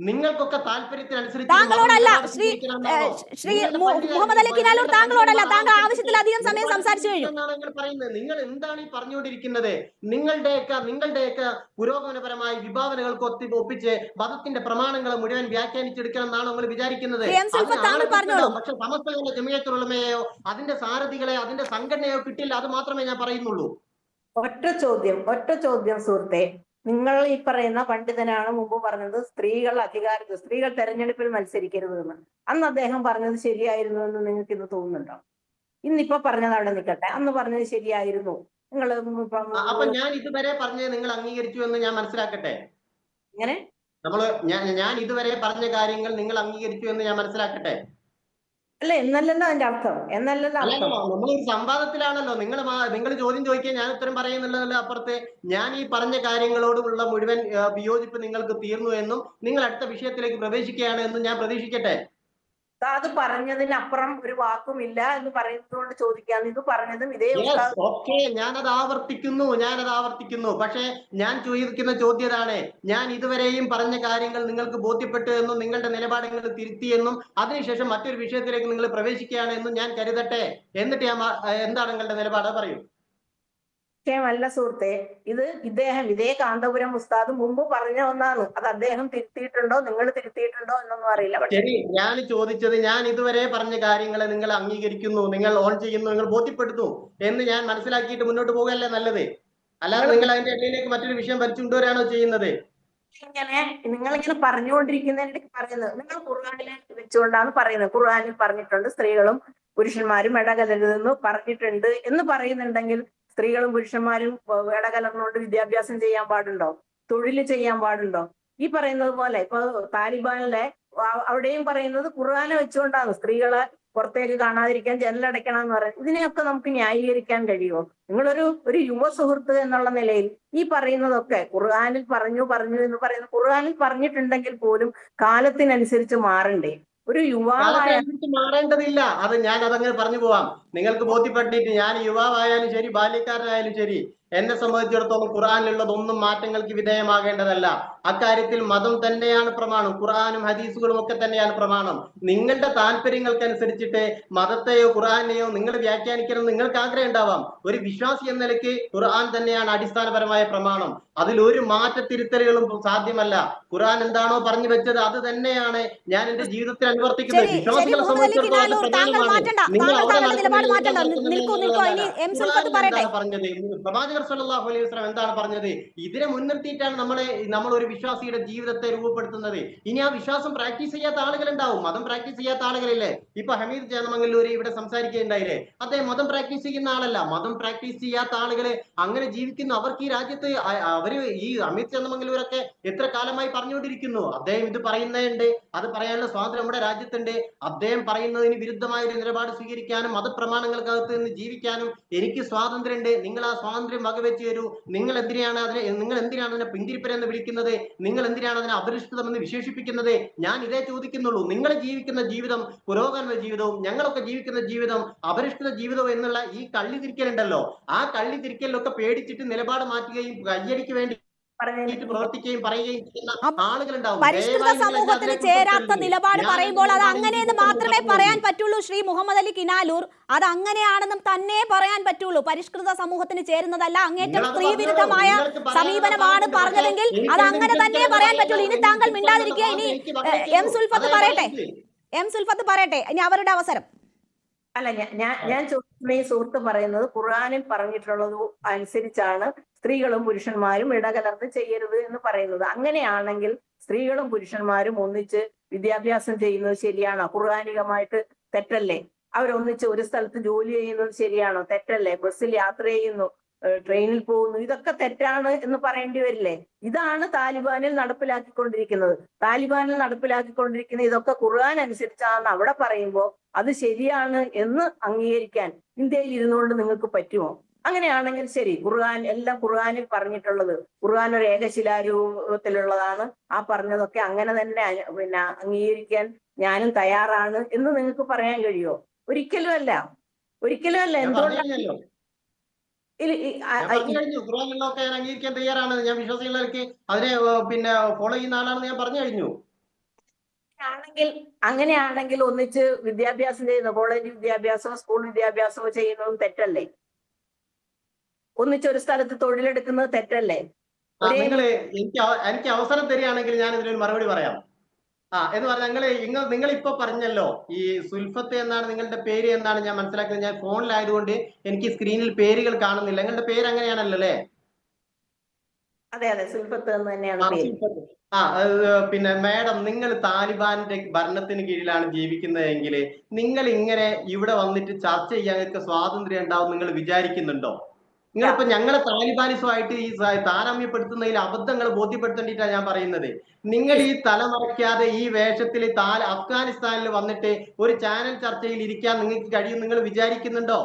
നിങ്ങൾക്കൊക്കെ താല്പര്യത്തിനനുസരിച്ച് താങ്കളോടല്ല ശ്രീ മുഹമ്മദ് അലി കിനാലൂർ, താങ്കളോടല്ല. താങ്കൾ ആവശ്യത്തിലധികം സമയം സംസാരിച്ചു കഴിഞ്ഞു. പറയുന്നത് നിങ്ങൾ എന്താണ് ഈ പറഞ്ഞുകൊണ്ടിരിക്കുന്നത്? നിങ്ങളുടെയൊക്കെ പുരോഗമനപരമായ വിഭാവനകൾക്ക് ഒപ്പിച്ച് മതത്തിന്റെ പ്രമാണങ്ങൾ മുഴുവൻ വ്യാഖ്യാനിച്ചെടുക്കണം എന്നാണ് നിങ്ങൾ വിചാരിക്കുന്നത്. പക്ഷെ സമസ്തകളുടെ ജമിയത്തുൽ ഉലമയെയോ അതിന്റെ സാരഥികളെ അതിന്റെ സംഘടനയോ കിട്ടില്ല. അത് മാത്രമേ ഞാൻ പറയുന്നുള്ളൂ. ഒറ്റ ചോദ്യം സുഹൃത്തെ, നിങ്ങൾ ഈ പറയുന്ന പണ്ഡിതനാണ് മുമ്പ് പറഞ്ഞത് സ്ത്രീകൾ തെരഞ്ഞെടുപ്പിൽ മത്സരിക്കരുത് എന്ന്. അന്ന് അദ്ദേഹം പറഞ്ഞത് ശരിയായിരുന്നു എന്ന് നിങ്ങൾക്ക് ഇന്ന് തോന്നുന്നുണ്ടോ? ഇന്നിപ്പോ പറഞ്ഞത് അവിടെ നിൽക്കട്ടെ, അന്ന് പറഞ്ഞത് ശരിയായിരുന്നു. നിങ്ങൾ അപ്പൊ ഞാൻ ഇതുവരെ പറഞ്ഞത് നിങ്ങൾ അംഗീകരിച്ചു എന്ന് ഞാൻ മനസ്സിലാക്കട്ടെ. ഇങ്ങനെ ഞാൻ ഇതുവരെ പറഞ്ഞ കാര്യങ്ങൾ നിങ്ങൾ അംഗീകരിച്ചു എന്ന് ഞാൻ മനസ്സിലാക്കട്ടെ. അല്ല, എന്നല്ലല്ലോ അതിന്റെ അർത്ഥം. നമ്മളൊരു സംവാദത്തിലാണല്ലോ. നിങ്ങൾ ചോദ്യം ചോദിക്കുക, ഞാൻ ഉത്തരം പറയുന്നുള്ളതല്ല. അപ്പുറത്തെ ഞാൻ ഈ പറഞ്ഞ കാര്യങ്ങളോടുള്ള മുഴുവൻ വിയോജിപ്പ് നിങ്ങൾക്ക് തീർന്നു എന്നും നിങ്ങൾ അടുത്ത വിഷയത്തിലേക്ക് പ്രവേശിക്കുകയാണ് എന്നും ഞാൻ പ്രതീക്ഷിക്കട്ടെ. അത് പറഞ്ഞതിനപ്പുറം ഒരു വാക്കുമില്ല എന്ന് പറയുന്നതുകൊണ്ട് ചോദിക്കാന്ന്. ഇത് പറഞ്ഞതും ഇതേ. ഓക്കെ, ഞാനത് ആവർത്തിക്കുന്നു. പക്ഷെ ഞാൻ ചോദിക്കുന്ന ചോദ്യതാണ്, ഞാൻ ഇതുവരെയും പറഞ്ഞ കാര്യങ്ങൾ നിങ്ങൾക്ക് ബോധ്യപ്പെട്ടു എന്നും നിങ്ങളുടെ നിലപാടുകൾ തിരുത്തിയെന്നും അതിനുശേഷം മറ്റൊരു വിഷയത്തിലേക്ക് നിങ്ങൾ പ്രവേശിക്കുകയാണ് എന്നും ഞാൻ കരുതട്ടെ. എന്നിട്ട് എന്താണ് നിങ്ങളുടെ നിലപാട്? പറയൂ. വിഷയമല്ല സുഹൃത്തെ, ഇതേ കാന്തപുരം ഉസ്താദ് മുമ്പ് പറഞ്ഞ ഒന്നാണ്. അത് അദ്ദേഹം തിരുത്തിയിട്ടുണ്ടോ നിങ്ങൾ തിരുത്തിയിട്ടുണ്ടോ എന്നൊന്നും അറിയില്ല. ശരി, ഞാൻ ചോദിച്ചത്, ഞാൻ ഇതുവരെ പറഞ്ഞ കാര്യങ്ങളെ നിങ്ങൾ അംഗീകരിക്കുന്നു, നിങ്ങൾ ഓൺ ചെയ്യുന്നു, നിങ്ങൾ ബോധ്യപ്പെടുന്നു എന്ന് ഞാൻ മനസ്സിലാക്കിയിട്ട് മുന്നോട്ട് പോകുകയല്ലേ നല്ലത്. അല്ലാതെ നിങ്ങൾ അതിന്റെ ഇടയിലേക്ക് മറ്റൊരു വിഷയം വലിച്ചുകൊണ്ടുവരാണോ ചെയ്യുന്നത്? നിങ്ങളിങ്ങനെ പറഞ്ഞുകൊണ്ടിരിക്കുന്നതിനിടയ്ക്ക് പറയുന്നത്, നിങ്ങൾ ഖുർആനിൽ വെച്ചുകൊണ്ടാണ് പറയുന്നത്. ഖുർആനിൽ പറഞ്ഞിട്ടുണ്ട് സ്ത്രീകളും പുരുഷന്മാരും ഇടകലരുതെന്ന് പറഞ്ഞിട്ടുണ്ട് എന്ന് പറയുന്നുണ്ടെങ്കിൽ സ്ത്രീകളും പുരുഷന്മാരും ഇടകലർന്നുകൊണ്ട് വിദ്യാഭ്യാസം ചെയ്യാൻ പാടുണ്ടോ? തൊഴിൽ ചെയ്യാൻ പാടുണ്ടോ? ഈ പറയുന്നത് പോലെ ഇപ്പൊ താലിബാനിലെ അവിടെയും പറയുന്നത് ഖുർആനെ വെച്ചുകൊണ്ടാണ് സ്ത്രീകളെ പുറത്തേക്ക് കാണാതിരിക്കാൻ ജനലടയ്ക്കണം എന്ന് പറയുന്നത്. ഇതിനെയൊക്കെ നമുക്ക് ന്യായീകരിക്കാൻ കഴിയുമോ? നിങ്ങളൊരു യുവ സുഹൃത്ത് എന്നുള്ള നിലയിൽ ഈ പറയുന്നതൊക്കെ ഖുർആനിൽ പറഞ്ഞു എന്ന് പറയുന്നത്, ഖുർആനിൽ പറഞ്ഞിട്ടുണ്ടെങ്കിൽ പോലും കാലത്തിനനുസരിച്ച് മാറണ്ടേ? ഒരു യുവാവായ മാറേണ്ടതില്ല. ഞാൻ അതങ്ങനെ പറഞ്ഞു പോവാം. നിങ്ങൾക്ക് ബോധ്യപ്പെട്ടിട്ട് ഞാൻ യുവാവായാലും ശരി ബാല്യക്കാരനായാലും ശരി, എന്നെ സംബന്ധിച്ചിടത്തോളം ഖുർആനിലുള്ളതൊന്നും മാറ്റങ്ങൾക്ക് വിധേയമാകേണ്ടതല്ല. അക്കാര്യത്തിൽ മതം തന്നെയാണ് പ്രമാണം. ഖുർആനും ഹദീസുകളും ഒക്കെ തന്നെയാണ് പ്രമാണം. നിങ്ങളുടെ താല്പര്യങ്ങൾക്കനുസരിച്ചിട്ട് മതത്തെയോ ഖുർആനെയോ നിങ്ങൾ വ്യാഖ്യാനിക്കണം നിങ്ങൾക്ക് ആഗ്രഹം ഉണ്ടാവാം. ഒരു വിശ്വാസി എന്ന നിലയ്ക്ക് ഖുർആൻ തന്നെയാണ് അടിസ്ഥാനപരമായ പ്രമാണം. അതിലൊരു മാറ്റത്തിരുത്തലുകളും സാധ്യമല്ല. ഖുർആൻ എന്താണോ പറഞ്ഞു വെച്ചത് അത് തന്നെയാണ് ഞാൻ എന്റെ ജീവിതത്തിൽ അനുവർത്തിക്കുന്നത്. വിശ്വാസികളെ സംബന്ധിച്ചിടത്തോളം പറഞ്ഞത് പ്രവാചകർ സല്ലല്ലാഹു അലൈഹി വസല്ലം എന്താണ് പറഞ്ഞത്? ഇതിനെ മുൻനിർത്തിയിട്ടാണ് നമ്മൾ ഒരു വിശ്വാസിയുടെ ജീവിതത്തെ രൂപപ്പെടുത്തുന്നത്. ഇനി ആ വിശ്വാസം പ്രാക്ടീസ് ചെയ്യാത്ത ആളുകളുണ്ടാവും, മതം പ്രാക്ടീസ് ചെയ്യാത്ത ആളുകളില്ലേ. ഇപ്പൊ ഹമീദ് ചേന്നമംഗല്ലൂര് ഇവിടെ സംസാരിക്കുകയുണ്ടായില്ലേ, അദ്ദേഹം മതം പ്രാക്ടീസ് ചെയ്യുന്ന ആളല്ല. മതം പ്രാക്ടീസ് ചെയ്യാത്ത ആളുകള് അങ്ങനെ ജീവിക്കുന്നു. അവർക്ക് ഈ രാജ്യത്ത് ഈ ഹമീദ് ചേന്നമംഗല്ലൂരൊക്കെ എത്ര കാലമായി പറഞ്ഞുകൊണ്ടിരിക്കുന്നു. അദ്ദേഹം ഇത് പറയുന്നുണ്ട്, അത് പറയാനുള്ള സ്വാതന്ത്ര്യം നമ്മുടെ രാജ്യത്തുണ്ട്. അദ്ദേഹം പറയുന്നതിന് വിരുദ്ധമായ ഒരു നിലപാട് സ്വീകരിക്കാനും മതപ്രമാണങ്ങൾക്കകത്ത് നിന്ന് ജീവിക്കാനും എനിക്ക് സ്വാതന്ത്ര്യമുണ്ട്. നിങ്ങൾ ആ സ്വാതന്ത്ര്യം വകവെച്ച് തരൂ. നിങ്ങൾ എന്തിനാണ് അതിനെ പിന്തിരിപ്പരെന്ന് വിളിക്കുന്നത്? നിങ്ങൾ എന്തിനാണ് അതിനെ അപരിഷ്കൃതമെന്ന് വിശേഷിപ്പിക്കുന്നത്? ഞാൻ ഇതേ ചോദിക്കുന്നുള്ളൂ. നിങ്ങൾ ജീവിക്കുന്ന ജീവിതം പുരോഗമന ജീവിതവും ഞങ്ങളൊക്കെ ജീവിക്കുന്ന ജീവിതം അപരിഷ്കൃത ജീവിതവും എന്നുള്ള ഈ കള്ളി തിരിക്കലുണ്ടല്ലോ, ആ കള്ളി തിരിക്കലിലൊക്കെ പേടിച്ചിട്ട് നിലപാട് മാറ്റുകയും കയ്യടിക്ക് വേണ്ടി പ്രവർത്തിക്കുകയും പറയുകയും ചെയ്യുന്ന ആളുകളുണ്ടാവും. പരിഷ്കൃത സമൂഹത്തിന് ചേരാത്ത നിലപാട് പറയുമ്പോൾ അത് അങ്ങനെയെന്ന് മാത്രമേ പറയാൻ പറ്റുള്ളൂ. ശ്രീ മുഹമ്മദ് അലി കിനാലൂർ, അത് അങ്ങനെയാണെന്നും തന്നെ പറയാൻ പറ്റുള്ളൂ. പരിഷ്കൃത സമൂഹത്തിന് ചേരുന്നതല്ല, അങ്ങേറ്റം സ്ത്രീവിരുദ്ധമായ സമീപനമാണ് പറഞ്ഞതെങ്കിൽ അത് അങ്ങനെ തന്നെ പറയാൻ പറ്റുള്ളൂ. ഇനി താങ്കൾ മിണ്ടാതിരിക്കുക. ഇനി എം സുൽഫത്ത് പറയട്ടെ, ഇനി അവരുടെ അവസരം. അല്ല, ഞാൻ ചോദിക്കുന്ന ഈ സുഹൃത്ത് പറയുന്നത് ഖുർആനിൽ പറഞ്ഞിട്ടുള്ളത് അനുസരിച്ചാണ് സ്ത്രീകളും പുരുഷന്മാരും ഇടകലർന്ന് ചെയ്യരുത് എന്ന് പറയുന്നത്. അങ്ങനെയാണെങ്കിൽ സ്ത്രീകളും പുരുഷന്മാരും ഒന്നിച്ച് വിദ്യാഭ്യാസം ചെയ്യുന്നത് ശരിയാണോ? ഖുർആനികമായിട്ട് തെറ്റല്ലേ? അവരൊന്നിച്ച് ഒരു സ്ഥലത്ത് ജോലി ചെയ്യുന്നത് ശരിയാണോ? തെറ്റല്ലേ? ബസ്സിൽ യാത്ര ചെയ്യുന്നു, ട്രെയിനിൽ പോകുന്നു, ഇതൊക്കെ തെറ്റാണ് എന്ന് പറയേണ്ടി വരില്ലേ? ഇതാണ് താലിബാനിൽ നടപ്പിലാക്കിക്കൊണ്ടിരിക്കുന്നത്. ഇതൊക്കെ ഖുർആൻ അനുസരിച്ചാണെന്ന് അവിടെ പറയുമ്പോൾ അത് ശരിയാണ് എന്ന് അംഗീകരിക്കാൻ ഇന്ത്യയിൽ ഇരുന്നുകൊണ്ട് നിങ്ങൾക്ക് പറ്റുമോ? അങ്ങനെയാണെങ്കിൽ ശരി, എല്ലാം ഖുർആനിൽ പറഞ്ഞിട്ടുള്ളത്, ഖുർആൻ ഒരു ഏകശിലാരൂപത്തിലുള്ളതാണ്, ആ പറഞ്ഞതൊക്കെ അങ്ങനെ തന്നെ അംഗീകരിക്കാൻ ഞാനും തയ്യാറാണ് എന്ന് നിങ്ങൾക്ക് പറയാൻ കഴിയുമോ? ഒരിക്കലും അല്ല. എന്തുകൊണ്ടാണ് ഖുർആനിലൊക്കെ ഞാൻ അംഗീകരിക്കാൻ തയ്യാറാണ്. ഞാൻ വിശ്വാസികളിലേക്ക് അതിനെ ഫോളോ ചെയ്യുന്ന ആളാണെന്ന് ഞാൻ പറഞ്ഞു കഴിഞ്ഞു. അങ്ങനെയാണെങ്കിൽ ഒന്നിച്ച് വിദ്യാഭ്യാസം ചെയ്യുന്ന കോളേജ് വിദ്യാഭ്യാസമോ സ്കൂൾ വിദ്യാഭ്യാസമോ ചെയ്യുന്നതും തെറ്റല്ലേ? ഒന്നിച്ചൊരു സ്ഥലത്ത് തൊഴിലെടുക്കുന്നത് തെറ്റല്ലേ? എനിക്ക് അവസരം തരികയാണെങ്കിൽ ഞാൻ ഇതിനൊരു മറുപടി പറയാം. എന്ന് പറഞ്ഞാൽ നിങ്ങൾ ഇപ്പൊ പറഞ്ഞല്ലോ, ഈ സുൽഫത്ത് എന്നാണ് നിങ്ങളുടെ പേര് എന്നാണ് ഞാൻ മനസ്സിലാക്കുന്നത്. ഞാൻ ഫോണിലായതുകൊണ്ട് എനിക്ക് സ്ക്രീനിൽ പേരുകൾ കാണുന്നില്ല. നിങ്ങളുടെ പേര് അങ്ങനെയാണല്ലോ അല്ലേ? അതെ, സുൽഫത്ത് എന്ന് തന്നെയാണ് പേര്. പിന്നെ മാഡം, നിങ്ങൾ താലിബാന്റെ ഭരണത്തിന് കീഴിലാണ് ജീവിക്കുന്നതെങ്കിൽ നിങ്ങൾ ഇങ്ങനെ ഇവിടെ വന്നിട്ട് ചർച്ച ചെയ്യാനൊക്കെ സ്വാതന്ത്ര്യം ഉണ്ടാവും നിങ്ങൾ വിചാരിക്കുന്നുണ്ടോ? നിങ്ങളിപ്പോ ഞങ്ങളെ താലിബാനിസമായിട്ട് ഈ താരതമ്യപ്പെടുത്തുന്നതിൽ അബദ്ധങ്ങൾ ബോധ്യപ്പെടുത്തേണ്ടിയിട്ടാണ് ഞാൻ പറയുന്നത്. നിങ്ങൾ ഈ തലമറയ്ക്കാതെ ഈ വേഷത്തിൽ അഫ്ഗാനിസ്ഥാനിൽ വന്നിട്ട് ഒരു ചാനൽ ചർച്ചയിൽ ഇരിക്കാൻ നിങ്ങൾക്ക് കഴിയും നിങ്ങൾ വിചാരിക്കുന്നുണ്ടോ?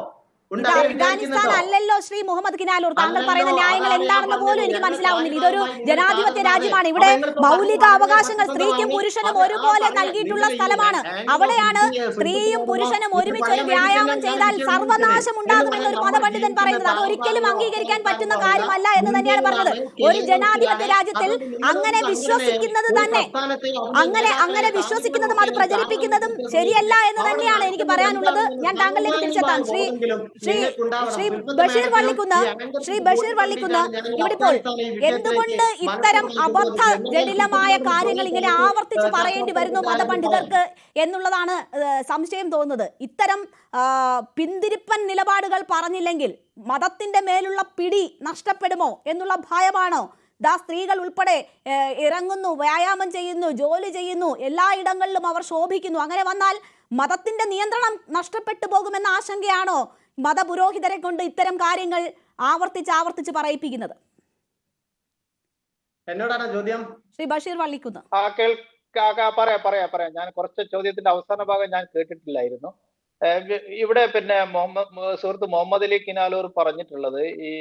അഫ്ഗാനിസ്ഥാൻ അല്ലല്ലോ ശ്രീ മുഹമ്മദ് കിനാലൂർ. താങ്കൾ പറയുന്ന ന്യായങ്ങൾ എന്താണെന്ന് പോലും എനിക്ക് മനസ്സിലാവുന്നില്ല. ഇതൊരു ജനാധിപത്യ രാജ്യമാണ്. ഇവിടെ മൗലിക അവകാശങ്ങൾ സ്ത്രീക്കും പുരുഷനും ഒരുപോലെ നൽകിയിട്ടുള്ള സ്ഥലമാണ്. അവിടെയാണ് സ്ത്രീയും പുരുഷനും ഒരുമിച്ച് ഒരു വ്യായാമം ചെയ്താൽ സർവനാശം ഉണ്ടാകുമെന്നൊരു മതപണ്ഡിതൻ പറയുന്നത്. അത് ഒരിക്കലും അംഗീകരിക്കാൻ പറ്റുന്ന കാര്യമല്ല എന്ന് തന്നെയാണ് പറഞ്ഞത്. ഒരു ജനാധിപത്യ രാജ്യത്തിൽ അങ്ങനെ വിശ്വസിക്കുന്നത് തന്നെ, അങ്ങനെ വിശ്വസിക്കുന്നതും അത് പ്രചരിപ്പിക്കുന്നതും ശരിയല്ല എന്ന് തന്നെയാണ് എനിക്ക് പറയാനുള്ളത്. ഞാൻ താങ്കളിലേക്ക് തിരിച്ചെത്താം. ശ്രീ ബഷീർ വള്ളിക്കുന്ന്, ഇവിടെ ഇപ്പോൾ എന്തുകൊണ്ട് ഇത്തരം അബദ്ധ ജടിലമായ കാര്യങ്ങൾ ഇങ്ങനെ ആവർത്തിച്ച് പറയേണ്ടി വരുന്നു മതപണ്ഡിതർക്ക് എന്നുള്ളതാണ് സംശയം തോന്നുന്നത്. ഇത്തരം പിന്തിരിപ്പൻ നിലപാടുകൾ പറഞ്ഞില്ലെങ്കിൽ മതത്തിന്റെ മേലുള്ള പിടി നഷ്ടപ്പെടുമോ എന്നുള്ള ഭയമാണോ? സ്ത്രീകൾ ഉൾപ്പെടെ ഇറങ്ങുന്നു, വ്യായാമം ചെയ്യുന്നു, ജോലി ചെയ്യുന്നു, എല്ലായിടങ്ങളിലും അവർ ശോഭിക്കുന്നു. അങ്ങനെ വന്നാൽ മതത്തിന്റെ നിയന്ത്രണം നഷ്ടപ്പെട്ടു പോകുമെന്ന ആശങ്കയാണോ മതപുരോഹിതരെ കൊണ്ട് ഇത്തരം കാര്യങ്ങൾ ആവർത്തിച്ച് പറയിപ്പിക്കുന്നത്? എന്നോടാണ് ചോദ്യം. ശ്രീ ബഷീർ വള്ളിക്കുന്ന്. പറയാം. ഞാൻ കുറച്ച് ചോദ്യത്തിന്റെ അവസാന ഭാഗം ഞാൻ കേട്ടിട്ടില്ലായിരുന്നു. ഇവിടെ പിന്നെ സുഹൃത്ത് മുഹമ്മദ് അലി കിനാലൂർ പറഞ്ഞിട്ടുള്ളത്, ഈ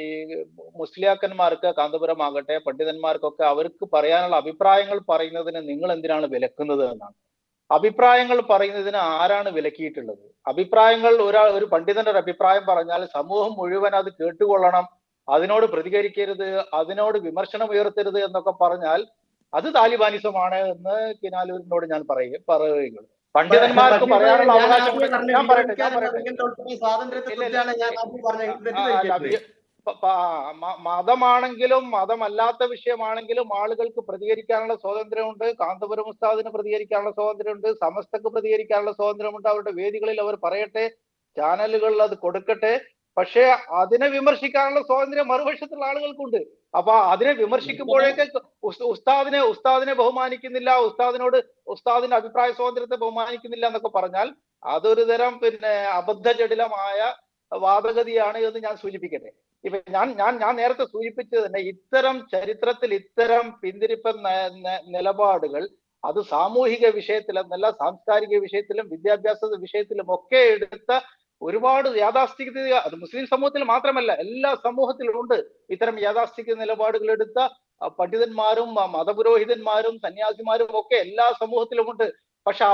മുസ്ലിയാക്കന്മാർക്ക്, കാന്തപുരം ആകട്ടെ പണ്ഡിതന്മാർക്കൊക്കെ അവർക്ക് പറയാനുള്ള അഭിപ്രായങ്ങൾ പറയുന്നതിന് നിങ്ങൾ എന്തിനാണ് വിലക്കുന്നത് എന്നാണ്. അഭിപ്രായങ്ങൾ പറയുന്നതിന് ആരാണ് വിലക്കിയിട്ടുള്ളത്? അഭിപ്രായങ്ങൾ ഒരു പണ്ഡിതന്റെ ഒരു അഭിപ്രായം പറഞ്ഞാൽ സമൂഹം മുഴുവൻ അത് കേട്ടുകൊള്ളണം, അതിനോട് പ്രതികരിക്കരുത്, അതിനോട് വിമർശനം ഉയർത്തരുത് എന്നൊക്കെ പറഞ്ഞാൽ അത് താലിബാനിസമാണ് എന്ന് കിനാലൂരിനോട് ഞാൻ പറയുകയുള്ളൂ. പണ്ഡിതന്മാർക്ക് പറയാനുള്ള അവകാശം ഞാൻ പറയട്ടെ. മതമാണെങ്കിലും മതമല്ലാത്ത വിഷയമാണെങ്കിലും ആളുകൾക്ക് പ്രതികരിക്കാനുള്ള സ്വാതന്ത്ര്യമുണ്ട്. കാന്തപുരം ഉസ്താദിന് പ്രതികരിക്കാനുള്ള സ്വാതന്ത്ര്യമുണ്ട്, സമസ്തക്ക് പ്രതികരിക്കാനുള്ള സ്വാതന്ത്ര്യമുണ്ട്. അവരുടെ വേദികളിൽ അവർ പറയട്ടെ, ചാനലുകളിൽ അത് കൊടുക്കട്ടെ. പക്ഷേ അതിനെ വിമർശിക്കാനുള്ള സ്വാതന്ത്ര്യം മറുപക്ഷത്തുള്ള ആളുകൾക്കുണ്ട്. അപ്പൊ അതിനെ വിമർശിക്കുമ്പോഴേക്ക് ഉസ്താദിനെ ബഹുമാനിക്കുന്നില്ല, ഉസ്താദിന്റെ അഭിപ്രായ സ്വാതന്ത്ര്യത്തെ ബഹുമാനിക്കുന്നില്ല എന്നൊക്കെ പറഞ്ഞാൽ അതൊരു തരം അബദ്ധജടിലമായ വാദഗതിയാണ് എന്ന് ഞാൻ സൂചിപ്പിക്കട്ടെ. ഇപ്പൊ ഞാൻ നേരത്തെ സൂചിപ്പിച്ചത് തന്നെ, ഇത്തരം ചരിത്രത്തിൽ ഇത്തരം പിന്തിരിപ്പൻ നിലപാടുകൾ അത് സാമൂഹിക വിഷയത്തിലെന്നല്ല, സാംസ്കാരിക വിഷയത്തിലും വിദ്യാഭ്യാസ വിഷയത്തിലും ഒക്കെ എടുത്ത ഒരുപാട് യാഥാസ്ഥിതിക, അത് മുസ്ലിം സമൂഹത്തിൽ മാത്രമല്ല എല്ലാ സമൂഹത്തിലും ഉണ്ട്. ഇത്തരം യാഥാസ്ഥിതിക നിലപാടുകൾ എടുത്ത പണ്ഡിതന്മാരും മതപുരോഹിതന്മാരും സന്യാസിമാരും ഒക്കെ എല്ലാ സമൂഹത്തിലുമുണ്ട്. പക്ഷെ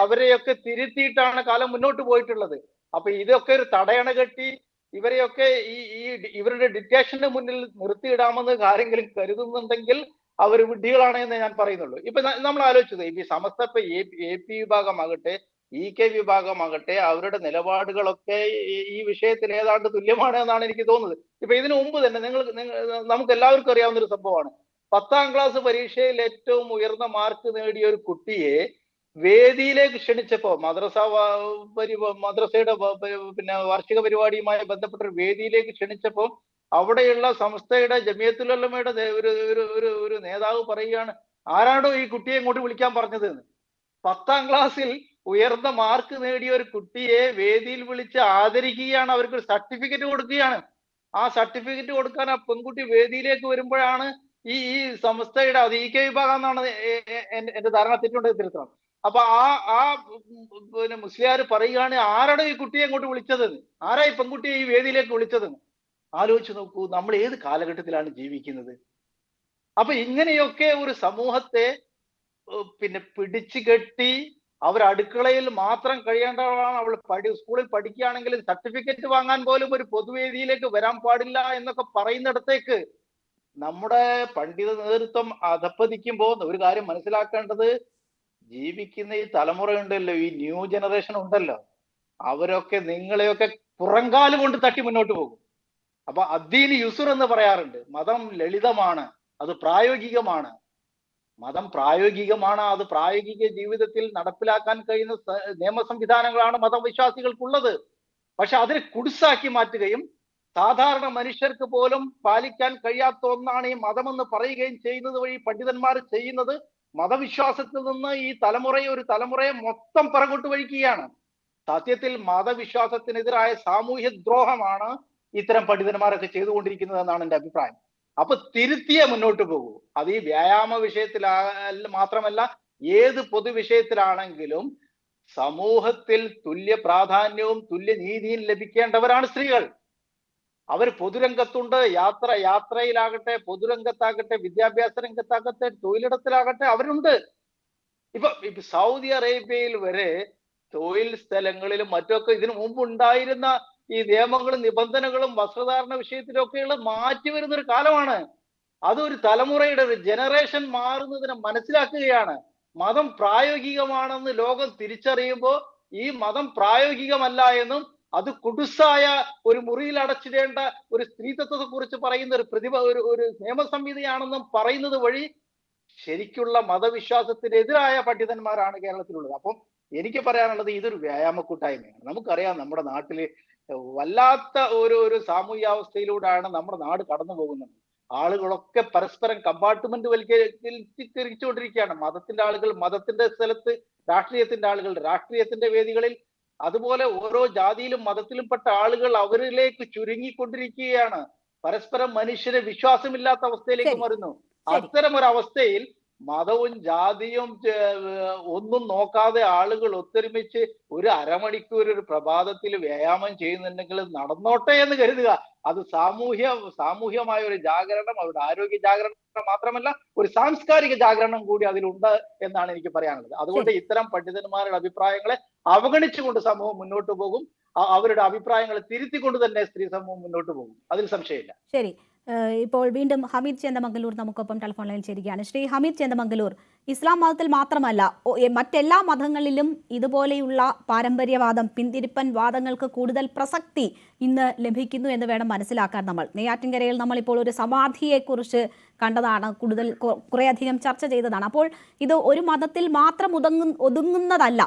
അവരെയൊക്കെ തിരുത്തിയിട്ടാണ് കാലം മുന്നോട്ട് പോയിട്ടുള്ളത്. അപ്പൊ ഇതൊക്കെ ഒരു തടയണ കെട്ടി ഇവരെയൊക്കെ ഇവരുടെ ഡിക്റ്റേഷന് മുന്നിൽ നിർത്തിയിടാമെന്ന് ആരെങ്കിലും കരുതുന്നുണ്ടെങ്കിൽ അവർ വിഡ്ഢികളാണ് എന്ന് ഞാൻ പറയുന്നുള്ളൂ. ഇപ്പൊ നമ്മൾ ആലോചിച്ചത്, ഈ സമസ്ത ഇപ്പൊ AP വിഭാഗമാകട്ടെ EK വിഭാഗമാകട്ടെ അവരുടെ നിലപാടുകളൊക്കെ ഈ വിഷയത്തിൽ ഏതാണ്ട് തുല്യമാണ് എന്നാണ് എനിക്ക് തോന്നുന്നത്. ഇപ്പൊ ഇതിനു മുമ്പ് തന്നെ നമുക്ക് എല്ലാവർക്കും അറിയാവുന്ന ഒരു സംഭവമാണ്. 10ാം ക്ലാസ് പരീക്ഷയിൽ ഏറ്റവും ഉയർന്ന മാർക്ക് നേടിയ ഒരു കുട്ടിയെ വേദിയിലേക്ക് ക്ഷണിച്ചപ്പോ മദ്രസയുടെ വാർഷിക പരിപാടിയുമായി ബന്ധപ്പെട്ട ഒരു വേദിയിലേക്ക് ക്ഷണിച്ചപ്പോ അവിടെയുള്ള സംസ്ഥയുടെ ജമിയത്തുൽ ഉലമയുടെ ഒരു നേതാവ് പറയുകയാണ്, ആരാണോ ഈ കുട്ടിയെ ഇങ്ങോട്ട് വിളിക്കാൻ പറഞ്ഞത് എന്ന്. 10ാം ക്ലാസ്സിൽ ഉയർന്ന മാർക്ക് നേടിയ ഒരു കുട്ടിയെ വേദിയിൽ വിളിച്ച് ആദരിക്കുകയാണ്, അവർക്ക് ഒരു സർട്ടിഫിക്കറ്റ് കൊടുക്കുകയാണ്. ആ സർട്ടിഫിക്കറ്റ് കൊടുക്കാൻ ആ പെൺകുട്ടി വേദിയിലേക്ക് വരുമ്പോഴാണ് ഈ സംസ്ഥയുടെ, അത് EK വിഭാഗം എന്നാണ് എന്റെ ധാരണ, തെറ്റുണ്ടെങ്കിൽ തിരുത്തണം. അപ്പൊ മുസ്ലിയാർ പറയുകയാണ്, ആരാണ് ഈ കുട്ടിയെ അങ്ങോട്ട് വിളിച്ചതെന്ന്, ആരാ ഈ പെൺകുട്ടിയെ ഈ വേദിയിലേക്ക് വിളിച്ചതെന്ന്. ആലോചിച്ച് നോക്കൂ, നമ്മൾ ഏത് കാലഘട്ടത്തിലാണ് ജീവിക്കുന്നത്? അപ്പൊ ഇങ്ങനെയൊക്കെ ഒരു സമൂഹത്തെ പിടിച്ചു കെട്ടി അവർ അടുക്കളയിൽ മാത്രം കഴിയേണ്ടവരാണ്. അവൾ സ്കൂളിൽ പഠിക്കുകയാണെങ്കിലും സർട്ടിഫിക്കറ്റ് വാങ്ങാൻ പോലും ഒരു പൊതുവേദിയിലേക്ക് വരാൻ പാടില്ല എന്നൊക്കെ പറയുന്നിടത്തേക്ക് നമ്മുടെ പണ്ഡിത നേതൃത്വം അധപ്പതിക്കുമ്പോൾ ഒരു കാര്യം മനസ്സിലാക്കേണ്ടത്, ജീവിക്കുന്ന ഈ തലമുറ ഉണ്ടല്ലോ, ഈ ന്യൂ ജനറേഷൻ ഉണ്ടല്ലോ, അവരൊക്കെ നിങ്ങളെയൊക്കെ പുറങ്കാല് കൊണ്ട് തട്ടി മുന്നോട്ട് പോകും. അപ്പൊ അദ്ദീന് യുസുർ എന്ന് പറയാറുണ്ട്. മതം ലളിതമാണ്, അത് പ്രായോഗികമാണ്. മതം പ്രായോഗികമാണ്, അത് പ്രായോഗിക ജീവിതത്തിൽ നടപ്പിലാക്കാൻ കഴിയുന്ന നിയമ സംവിധാനങ്ങളാണ് മതവിശ്വാസികൾക്കുള്ളത്. പക്ഷെ അതിനെ കുടുസാക്കി മാറ്റുകയും സാധാരണ മനുഷ്യർക്ക് പോലും പാലിക്കാൻ കഴിയാത്ത ഒന്നാണ് ഈ മതമെന്ന് പറയുകയും ചെയ്യുന്നത് വഴി പണ്ഡിതന്മാർ ചെയ്യുന്നത് മതവിശ്വാസത്തിൽ നിന്ന് ഈ ഒരു തലമുറയെ മൊത്തം പിറകോട്ട് വഴിക്കുകയാണ്. സത്യത്തിൽ മതവിശ്വാസത്തിനെതിരായ സാമൂഹ്യ ദ്രോഹമാണ് ഇത്തരം പണ്ഡിതന്മാരൊക്കെ ചെയ്തുകൊണ്ടിരിക്കുന്നത് എന്നാണ് എൻ്റെ അഭിപ്രായം. അപ്പൊ തിരുത്തിയേ മുന്നോട്ട് പോകൂ. അത് ഈ വ്യായാമ വിഷയത്തിൽ മാത്രമല്ല, ഏത് പൊതുവിഷയത്തിലാണെങ്കിലും സമൂഹത്തിൽ തുല്യ പ്രാധാന്യവും തുല്യ നീതിയും ലഭിക്കേണ്ടവരാണ് സ്ത്രീകൾ. അവർ പൊതുരംഗത്തുണ്ട്. യാത്രയിലാകട്ടെ, പൊതുരംഗത്താകട്ടെ, വിദ്യാഭ്യാസ രംഗത്താകട്ടെ, തൊഴിലിടത്തിലാകട്ടെ അവരുണ്ട്. ഇപ്പൊ സൗദി അറേബ്യയിൽ വരെ തൊഴിൽ സ്ഥലങ്ങളിലും മറ്റൊക്കെ ഇതിനു മുമ്പ് ഉണ്ടായിരുന്ന ഈ നിയമങ്ങളും നിബന്ധനകളും വസ്ത്രധാരണ വിഷയത്തിലൊക്കെയുള്ള മാറ്റി വരുന്ന ഒരു കാലമാണ്. അതൊരു തലമുറയുടെ ഒരു ജനറേഷൻ മാറുന്നതിനെ മനസ്സിലാക്കുകയാണ്. മതം പ്രായോഗികമാണെന്ന് ലോകം തിരിച്ചറിയുമ്പോൾ ഈ മതം പ്രായോഗികമല്ല എന്നും അത് കുടുസായ ഒരു മുറിയിൽ അടച്ചിടേണ്ട ഒരു സ്ത്രീത്വത്തെ കുറിച്ച് പറയുന്ന ഒരു നിയമസംഹിതയാണെന്നും പറയുന്നത് വഴി ശരിക്കുള്ള മതവിശ്വാസത്തിനെതിരായ പണ്ഡിതന്മാരാണ് കേരളത്തിലുള്ളത്. അപ്പം എനിക്ക് പറയാനുള്ളത് ഇതൊരു വ്യായാമ കൂട്ടായ്മയാണ്. നമുക്കറിയാം നമ്മുടെ നാട്ടില് വല്ലാത്ത ഒരു സാമൂഹ്യാവസ്ഥയിലൂടെയാണ് നമ്മുടെ നാട് കടന്നു പോകുന്നത്. ആളുകളൊക്കെ പരസ്പരം കമ്പാർട്ട്മെന്റ് വൽക്കരിച്ചുകൊണ്ടിരിക്കുകയാണ്. മതത്തിന്റെ ആളുകൾ മതത്തിന്റെ സ്ഥലത്ത്, രാഷ്ട്രീയത്തിന്റെ ആളുകൾ രാഷ്ട്രീയത്തിന്റെ വേദികളിൽ, അതുപോലെ ഓരോ ജാതിയിലും മതത്തിലും പെട്ട ആളുകൾ അവരിലേക്ക് ചുരുങ്ങിക്കൊണ്ടിരിക്കുകയാണ്. പരസ്പരം മനുഷ്യരെ വിശ്വാസമില്ലാത്ത അവസ്ഥയിലേക്ക് വരുന്നു. അത്തരം ഒരു അവസ്ഥയിൽ മതവും ജാതിയും ഒന്നും നോക്കാതെ ആളുകൾ ഒത്തൊരുമിച്ച് ഒരു അരമണിക്കൂർ ഒരു പ്രഭാതത്തിൽ വ്യായാമം ചെയ്യുന്നുണ്ടെങ്കിൽ നടന്നോട്ടെ എന്ന് കരുതുക. അത് സാമൂഹ്യമായ ഒരു ജാഗരണം, അവരുടെ ആരോഗ്യ ജാഗരണം മാത്രമല്ല, ഒരു സാംസ്കാരിക ജാഗരണം കൂടി അതിലുണ്ട് എന്നാണ് എനിക്ക് പറയാനുള്ളത്. അതുകൊണ്ട് ഇത്തരം പണ്ഡിതന്മാരുടെ അഭിപ്രായങ്ങളെ അവഗണിച്ചുകൊണ്ട് സമൂഹം മുന്നോട്ട് പോകും. അവരുടെ അഭിപ്രായങ്ങളെ തിരുത്തിക്കൊണ്ട് തന്നെ സ്ത്രീ സമൂഹം മുന്നോട്ട് പോകും, അതിൽ സംശയമില്ല. ശരി, ഇപ്പോൾ വീണ്ടും ഹമീദ് ചേന്ദമംഗലൂർ നമുക്കൊപ്പം ടെലിഫോൺ ലൈനിൽ ചേരുകയാണ്. ശ്രീ ഹമീദ് ചേന്ദമംഗലൂർ, ഇസ്ലാം മതത്തിൽ മാത്രമല്ല മറ്റെല്ലാ മതങ്ങളിലും ഇതുപോലെയുള്ള പാരമ്പര്യവാദം, പിന്തിരിപ്പൻ വാദങ്ങൾക്ക് കൂടുതൽ പ്രസക്തി ഇന്ന് ലഭിക്കുന്നു എന്ന് വേണം മനസ്സിലാക്കാൻ. നമ്മൾ നെയ്യാറ്റിൻകരയിൽ നമ്മളിപ്പോൾ ഒരു സമാധിയെക്കുറിച്ച് കണ്ടതാണ്, കുറേയധികം ചർച്ച ചെയ്തതാണ്. അപ്പോൾ ഇത് ഒരു മതത്തിൽ മാത്രം ഒതുങ്ങുന്നതല്ല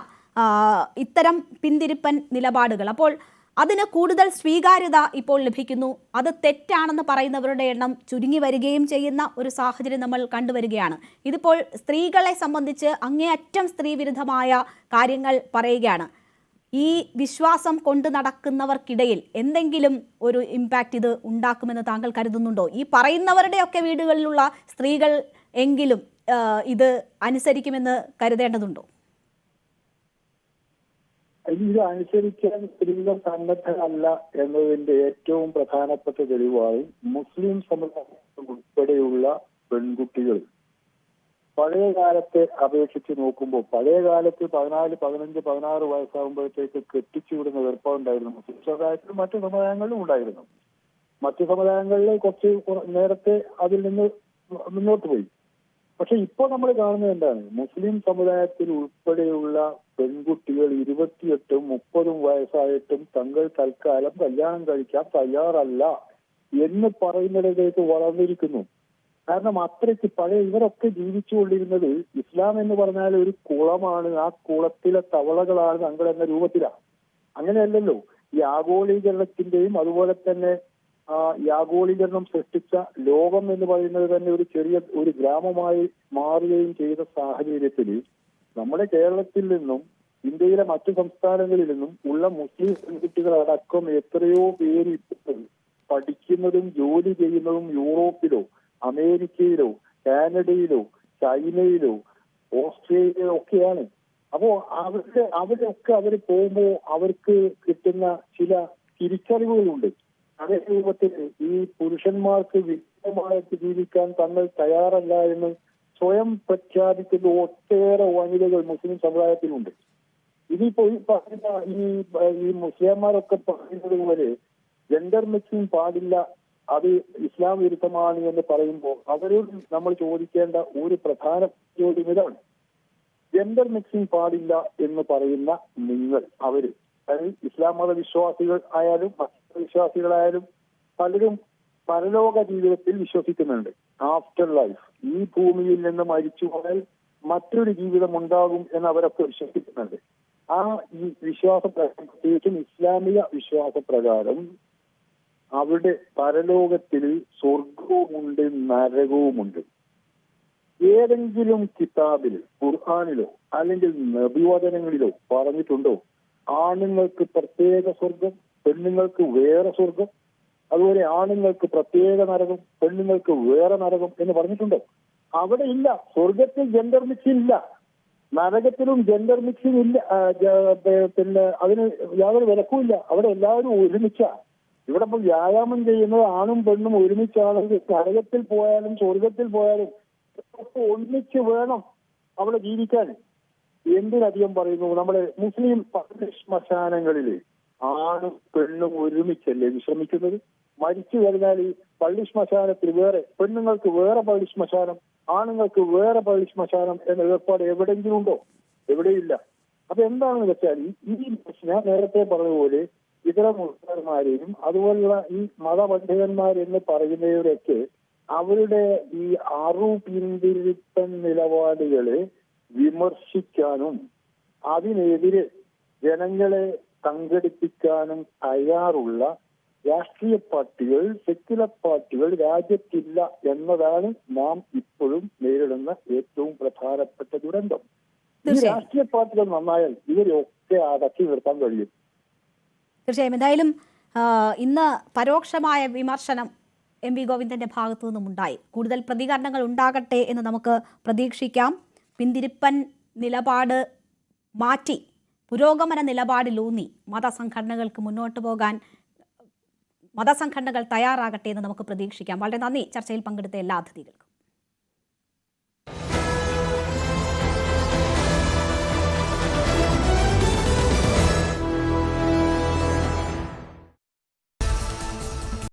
ഇത്തരം പിന്തിരിപ്പൻ നിലപാടുകൾ. അപ്പോൾ അതിന് കൂടുതൽ സ്വീകാര്യത ഇപ്പോൾ ലഭിക്കുന്നു. അത് തെറ്റാണെന്ന് പറയുന്നവരുടെ എണ്ണം ചുരുങ്ങി വരികയും ചെയ്യുന്ന ഒരു സാഹചര്യം നമ്മൾ കണ്ടുവരികയാണ്. ഇതിപ്പോൾ സ്ത്രീകളെ സംബന്ധിച്ച് അങ്ങേയറ്റം സ്ത്രീവിരുദ്ധമായ കാര്യങ്ങൾ പറയുകയാണ്. ഈ വിശ്വാസം കൊണ്ട് നടക്കുന്നവർക്കിടയിൽ എന്തെങ്കിലും ഒരു ഇമ്പാക്റ്റ് ഇത് ഉണ്ടാക്കുമെന്ന് താങ്കൾ കരുതുന്നുണ്ടോ? ഈ പറയുന്നവരുടെയൊക്കെ വീടുകളിലുള്ള സ്ത്രീകൾ എങ്കിലും ഇത് അനുസരിക്കുമെന്ന് കരുതേണ്ടതുണ്ടോ? ഇത് അനുസരിക്കാൻ സ്ത്രീകൾ സന്നദ്ധരല്ല എന്നതിന്റെ ഏറ്റവും പ്രധാനപ്പെട്ട തെളിവായി മുസ്ലിം സമുദായം ഉൾപ്പെടെയുള്ള പെൺകുട്ടികൾ പഴയ കാലത്തെ അപേക്ഷിച്ച് നോക്കുമ്പോൾ, പഴയ കാലത്ത് 14, 15, 16 വയസ്സാകുമ്പോഴത്തേക്ക് കെട്ടിച്ചുവിടുന്ന ഏർപ്പാടുണ്ടായിരുന്നു. മുസ്ലിം സമുദായത്തിലും മറ്റു സമുദായങ്ങളിലും ഉണ്ടായിരുന്നു. മറ്റു സമുദായങ്ങളിൽ കുറച്ച് നേരത്തെ അതിൽ നിന്ന് മുന്നോട്ട് പോയി. പക്ഷെ ഇപ്പോൾ നമ്മൾ കാണുന്നത് എന്താണ്? മുസ്ലിം സമുദായത്തിൽ ഉൾപ്പെടെയുള്ള പെൺകുട്ടികൾ 28ഉം 30ഉം വയസ്സായിട്ടും തങ്ങൾ തൽക്കാലം കല്യാണം കഴിക്കാൻ തയ്യാറല്ല എന്ന് പറയുന്നിടത്തേക്ക് വളർന്നിരിക്കുന്നു. കാരണം അത്രയ്ക്ക് ഇവരൊക്കെ ജീവിച്ചുകൊണ്ടിരുന്നത് ഇസ്ലാം എന്ന് പറഞ്ഞാൽ ഒരു കുളമാണ്, ആ കുളത്തിലെ തവളകളാണ് തങ്ങൾ എന്ന രൂപത്തിലാണ്. അങ്ങനെയല്ലല്ലോ. ഈ ആഗോളീകരണത്തിന്റെയും അതുപോലെ തന്നെ ഈ ആഗോളീകരണം സൃഷ്ടിച്ച ലോകം എന്ന് പറയുന്നത് തന്നെ ഒരു ഗ്രാമമായി മാറുകയും ചെയ്ത സാഹചര്യത്തിൽ നമ്മുടെ കേരളത്തിൽ നിന്നും ഇന്ത്യയിലെ മറ്റു സംസ്ഥാനങ്ങളിൽ നിന്നും ഉള്ള മുസ്ലിം പെൺകുട്ടികളടക്കം എത്രയോ പേര് പഠിക്കുന്നതും ജോലി ചെയ്യുന്നതും യൂറോപ്പിലോ അമേരിക്കയിലോ കാനഡയിലോ ചൈനയിലോ ഓസ്ട്രേലിയയിലോ ഒക്കെയാണ്. അപ്പോ അവരൊക്കെ അവർ പോകുമ്പോൾ അവർക്ക് കിട്ടുന്ന ചില തിരിച്ചറിവുകളുണ്ട്. അതേ രൂപത്തിൽ ഈ പുരുഷന്മാർക്ക് വിശദമായിട്ട് ജീവിക്കാൻ തങ്ങൾ തയ്യാറല്ല എന്ന് സ്വയം പ്രഖ്യാപിക്കുന്ന ഒട്ടേറെ വനിതകൾ മുസ്ലിം സമുദായത്തിലുണ്ട്. ഇതിപ്പോ ഈ പറയുന്ന ഈ മുസ്ലിംമാരൊക്കെ പറയുന്നത് പോലെ ജെൻഡർ മിക്സിംഗ് പാടില്ല, അത് ഇസ്ലാം വിരുദ്ധമാണ് എന്ന് പറയുമ്പോൾ അവരോട് നമ്മൾ ചോദിക്കേണ്ട ഒരു പ്രധാന ചോദ്യം ഇതാണ്: ജെൻഡർ മിക്സിംഗ് പാടില്ല എന്ന് പറയുന്ന നിങ്ങൾ, അവര്, അതായത് ഇസ്ലാം മത വിശ്വാസികൾ ആയാലും മതവിശ്വാസികളായാലും പലരും പരലോക ജീവിതത്തിൽ വിശ്വസിക്കുന്നുണ്ട്. ആഫ്റ്റർ ലൈഫ്, ഈ ഭൂമിയിൽ നിന്ന് മരിച്ചു പോയാൽ മറ്റൊരു ജീവിതം ഉണ്ടാകും എന്ന് അവരൊക്കെ വിശ്വസിക്കുന്നുണ്ട്. ആ ഈ വിശ്വാസപ്രകാരം, പ്രത്യേകിച്ചും ഇസ്ലാമിക വിശ്വാസപ്രകാരം അവിടെ പരലോകത്തിൽ സ്വർഗവുമുണ്ട് നരകവുമുണ്ട്. ഏതെങ്കിലും കിതാബിൽ, ഖുർആനിലോ അല്ലെങ്കിൽ നബിവചനങ്ങളിലോ പറഞ്ഞിട്ടുണ്ടോ ആണുങ്ങൾക്ക് പ്രത്യേക സ്വർഗം, പെണ്ണുങ്ങൾക്ക് വേറെ സ്വർഗം, അതുപോലെ ആണുങ്ങൾക്ക് പ്രത്യേക നരകം, പെണ്ണുങ്ങൾക്ക് വേറെ നരകം എന്ന് പറഞ്ഞിട്ടുണ്ടോ? അവിടെ ഇല്ല. സ്വർഗത്തിൽ ജെൻഡർ മിക്സിംഗ് ഇല്ല, നരകത്തിലും ജെൻഡർ മിക്സിംഗ് ഇല്ല. പിന്നെ അതിന് യാതൊരു വിലക്കുമില്ല. അവിടെ എല്ലാവരും ഒരുമിച്ച. ഇവിടെ ഇപ്പം വ്യായാമം ചെയ്യുന്നത് ആണും പെണ്ണും ഒരുമിച്ചാണെങ്കിൽ നരകത്തിൽ പോയാലും സ്വർഗത്തിൽ പോയാലും ഒന്നിച്ച് വേണം അവിടെ ജീവിക്കാൻ. എന്തിനധികം പറയുന്നു, നമ്മുടെ മുസ്ലിം ശ്മശാനങ്ങളിൽ ആണും പെണ്ണും ഒരുമിച്ചല്ലേ വിശ്രമിക്കുന്നത്? മരിച്ചു കഴിഞ്ഞാൽ ഈ പള്ളി ശ്മശാനത്തിൽ വേറെ, പെണ്ണുങ്ങൾക്ക് വേറെ പള്ളി ശ്മശാനം, ആണുങ്ങൾക്ക് വേറെ പള്ളി ശ്മശാനം എന്ന ഏർപ്പാട് എവിടെയെങ്കിലും ഉണ്ടോ? എവിടെയില്ല. അപ്പൊ എന്താണെന്ന് വെച്ചാൽ ഈ ഞാൻ നേരത്തെ പറഞ്ഞതുപോലെ ഇതര മുസ്ലിംമാരെയും അതുപോലുള്ള ഈ മതപണ്ഡിതന്മാരെന്ന് പറയുന്നവരൊക്കെ അവരുടെ ഈ പിന്തിരിപ്പൻ നിലപാടുകളെ വിമർശിക്കാനും അതിനെതിരെ ജനങ്ങളെ സംഘടിപ്പിക്കാനും തയ്യാറുള്ള രാഷ്ട്രീയ പാർട്ടികൾ, സെക്യുലർ പാർട്ടികൾ രാജ്യത്തില്ല എന്നതാണ് നാം ഇപ്പോഴും നേരിടുന്ന ഏറ്റവും പ്രധാനപ്പെട്ട ദുരന്തം. ഈ രാഷ്ട്രീയ പാർട്ടികൾ നന്നായാൽ ഇവരൊക്കെ അടക്കി നിർത്താൻ കഴിയും. തീർച്ചയായും. എന്തായാലും ഇന്ന് പരോക്ഷമായ വിമർശനം എം.വി. ഗോവിന്ദന്റെ ഭാഗത്തു നിന്നും ഉണ്ടായി. കൂടുതൽ പ്രതികരണങ്ങൾ ഉണ്ടാകട്ടെ എന്ന് നമുക്ക് പ്രതീക്ഷിക്കാം. പിന്തിരിപ്പൻ നിലപാട് മാറ്റി പുരോഗമന നിലപാടിലൂന്നി മതസംഘടനകൾക്ക് മുന്നോട്ട് പോകാൻ മതസംഘടനകൾ തയ്യാറാകട്ടെ എന്ന് നമുക്ക് പ്രതീക്ഷിക്കാം. വളരെ നന്ദി ചർച്ചയിൽ പങ്കെടുത്ത എല്ലാ അതിഥികൾക്കും.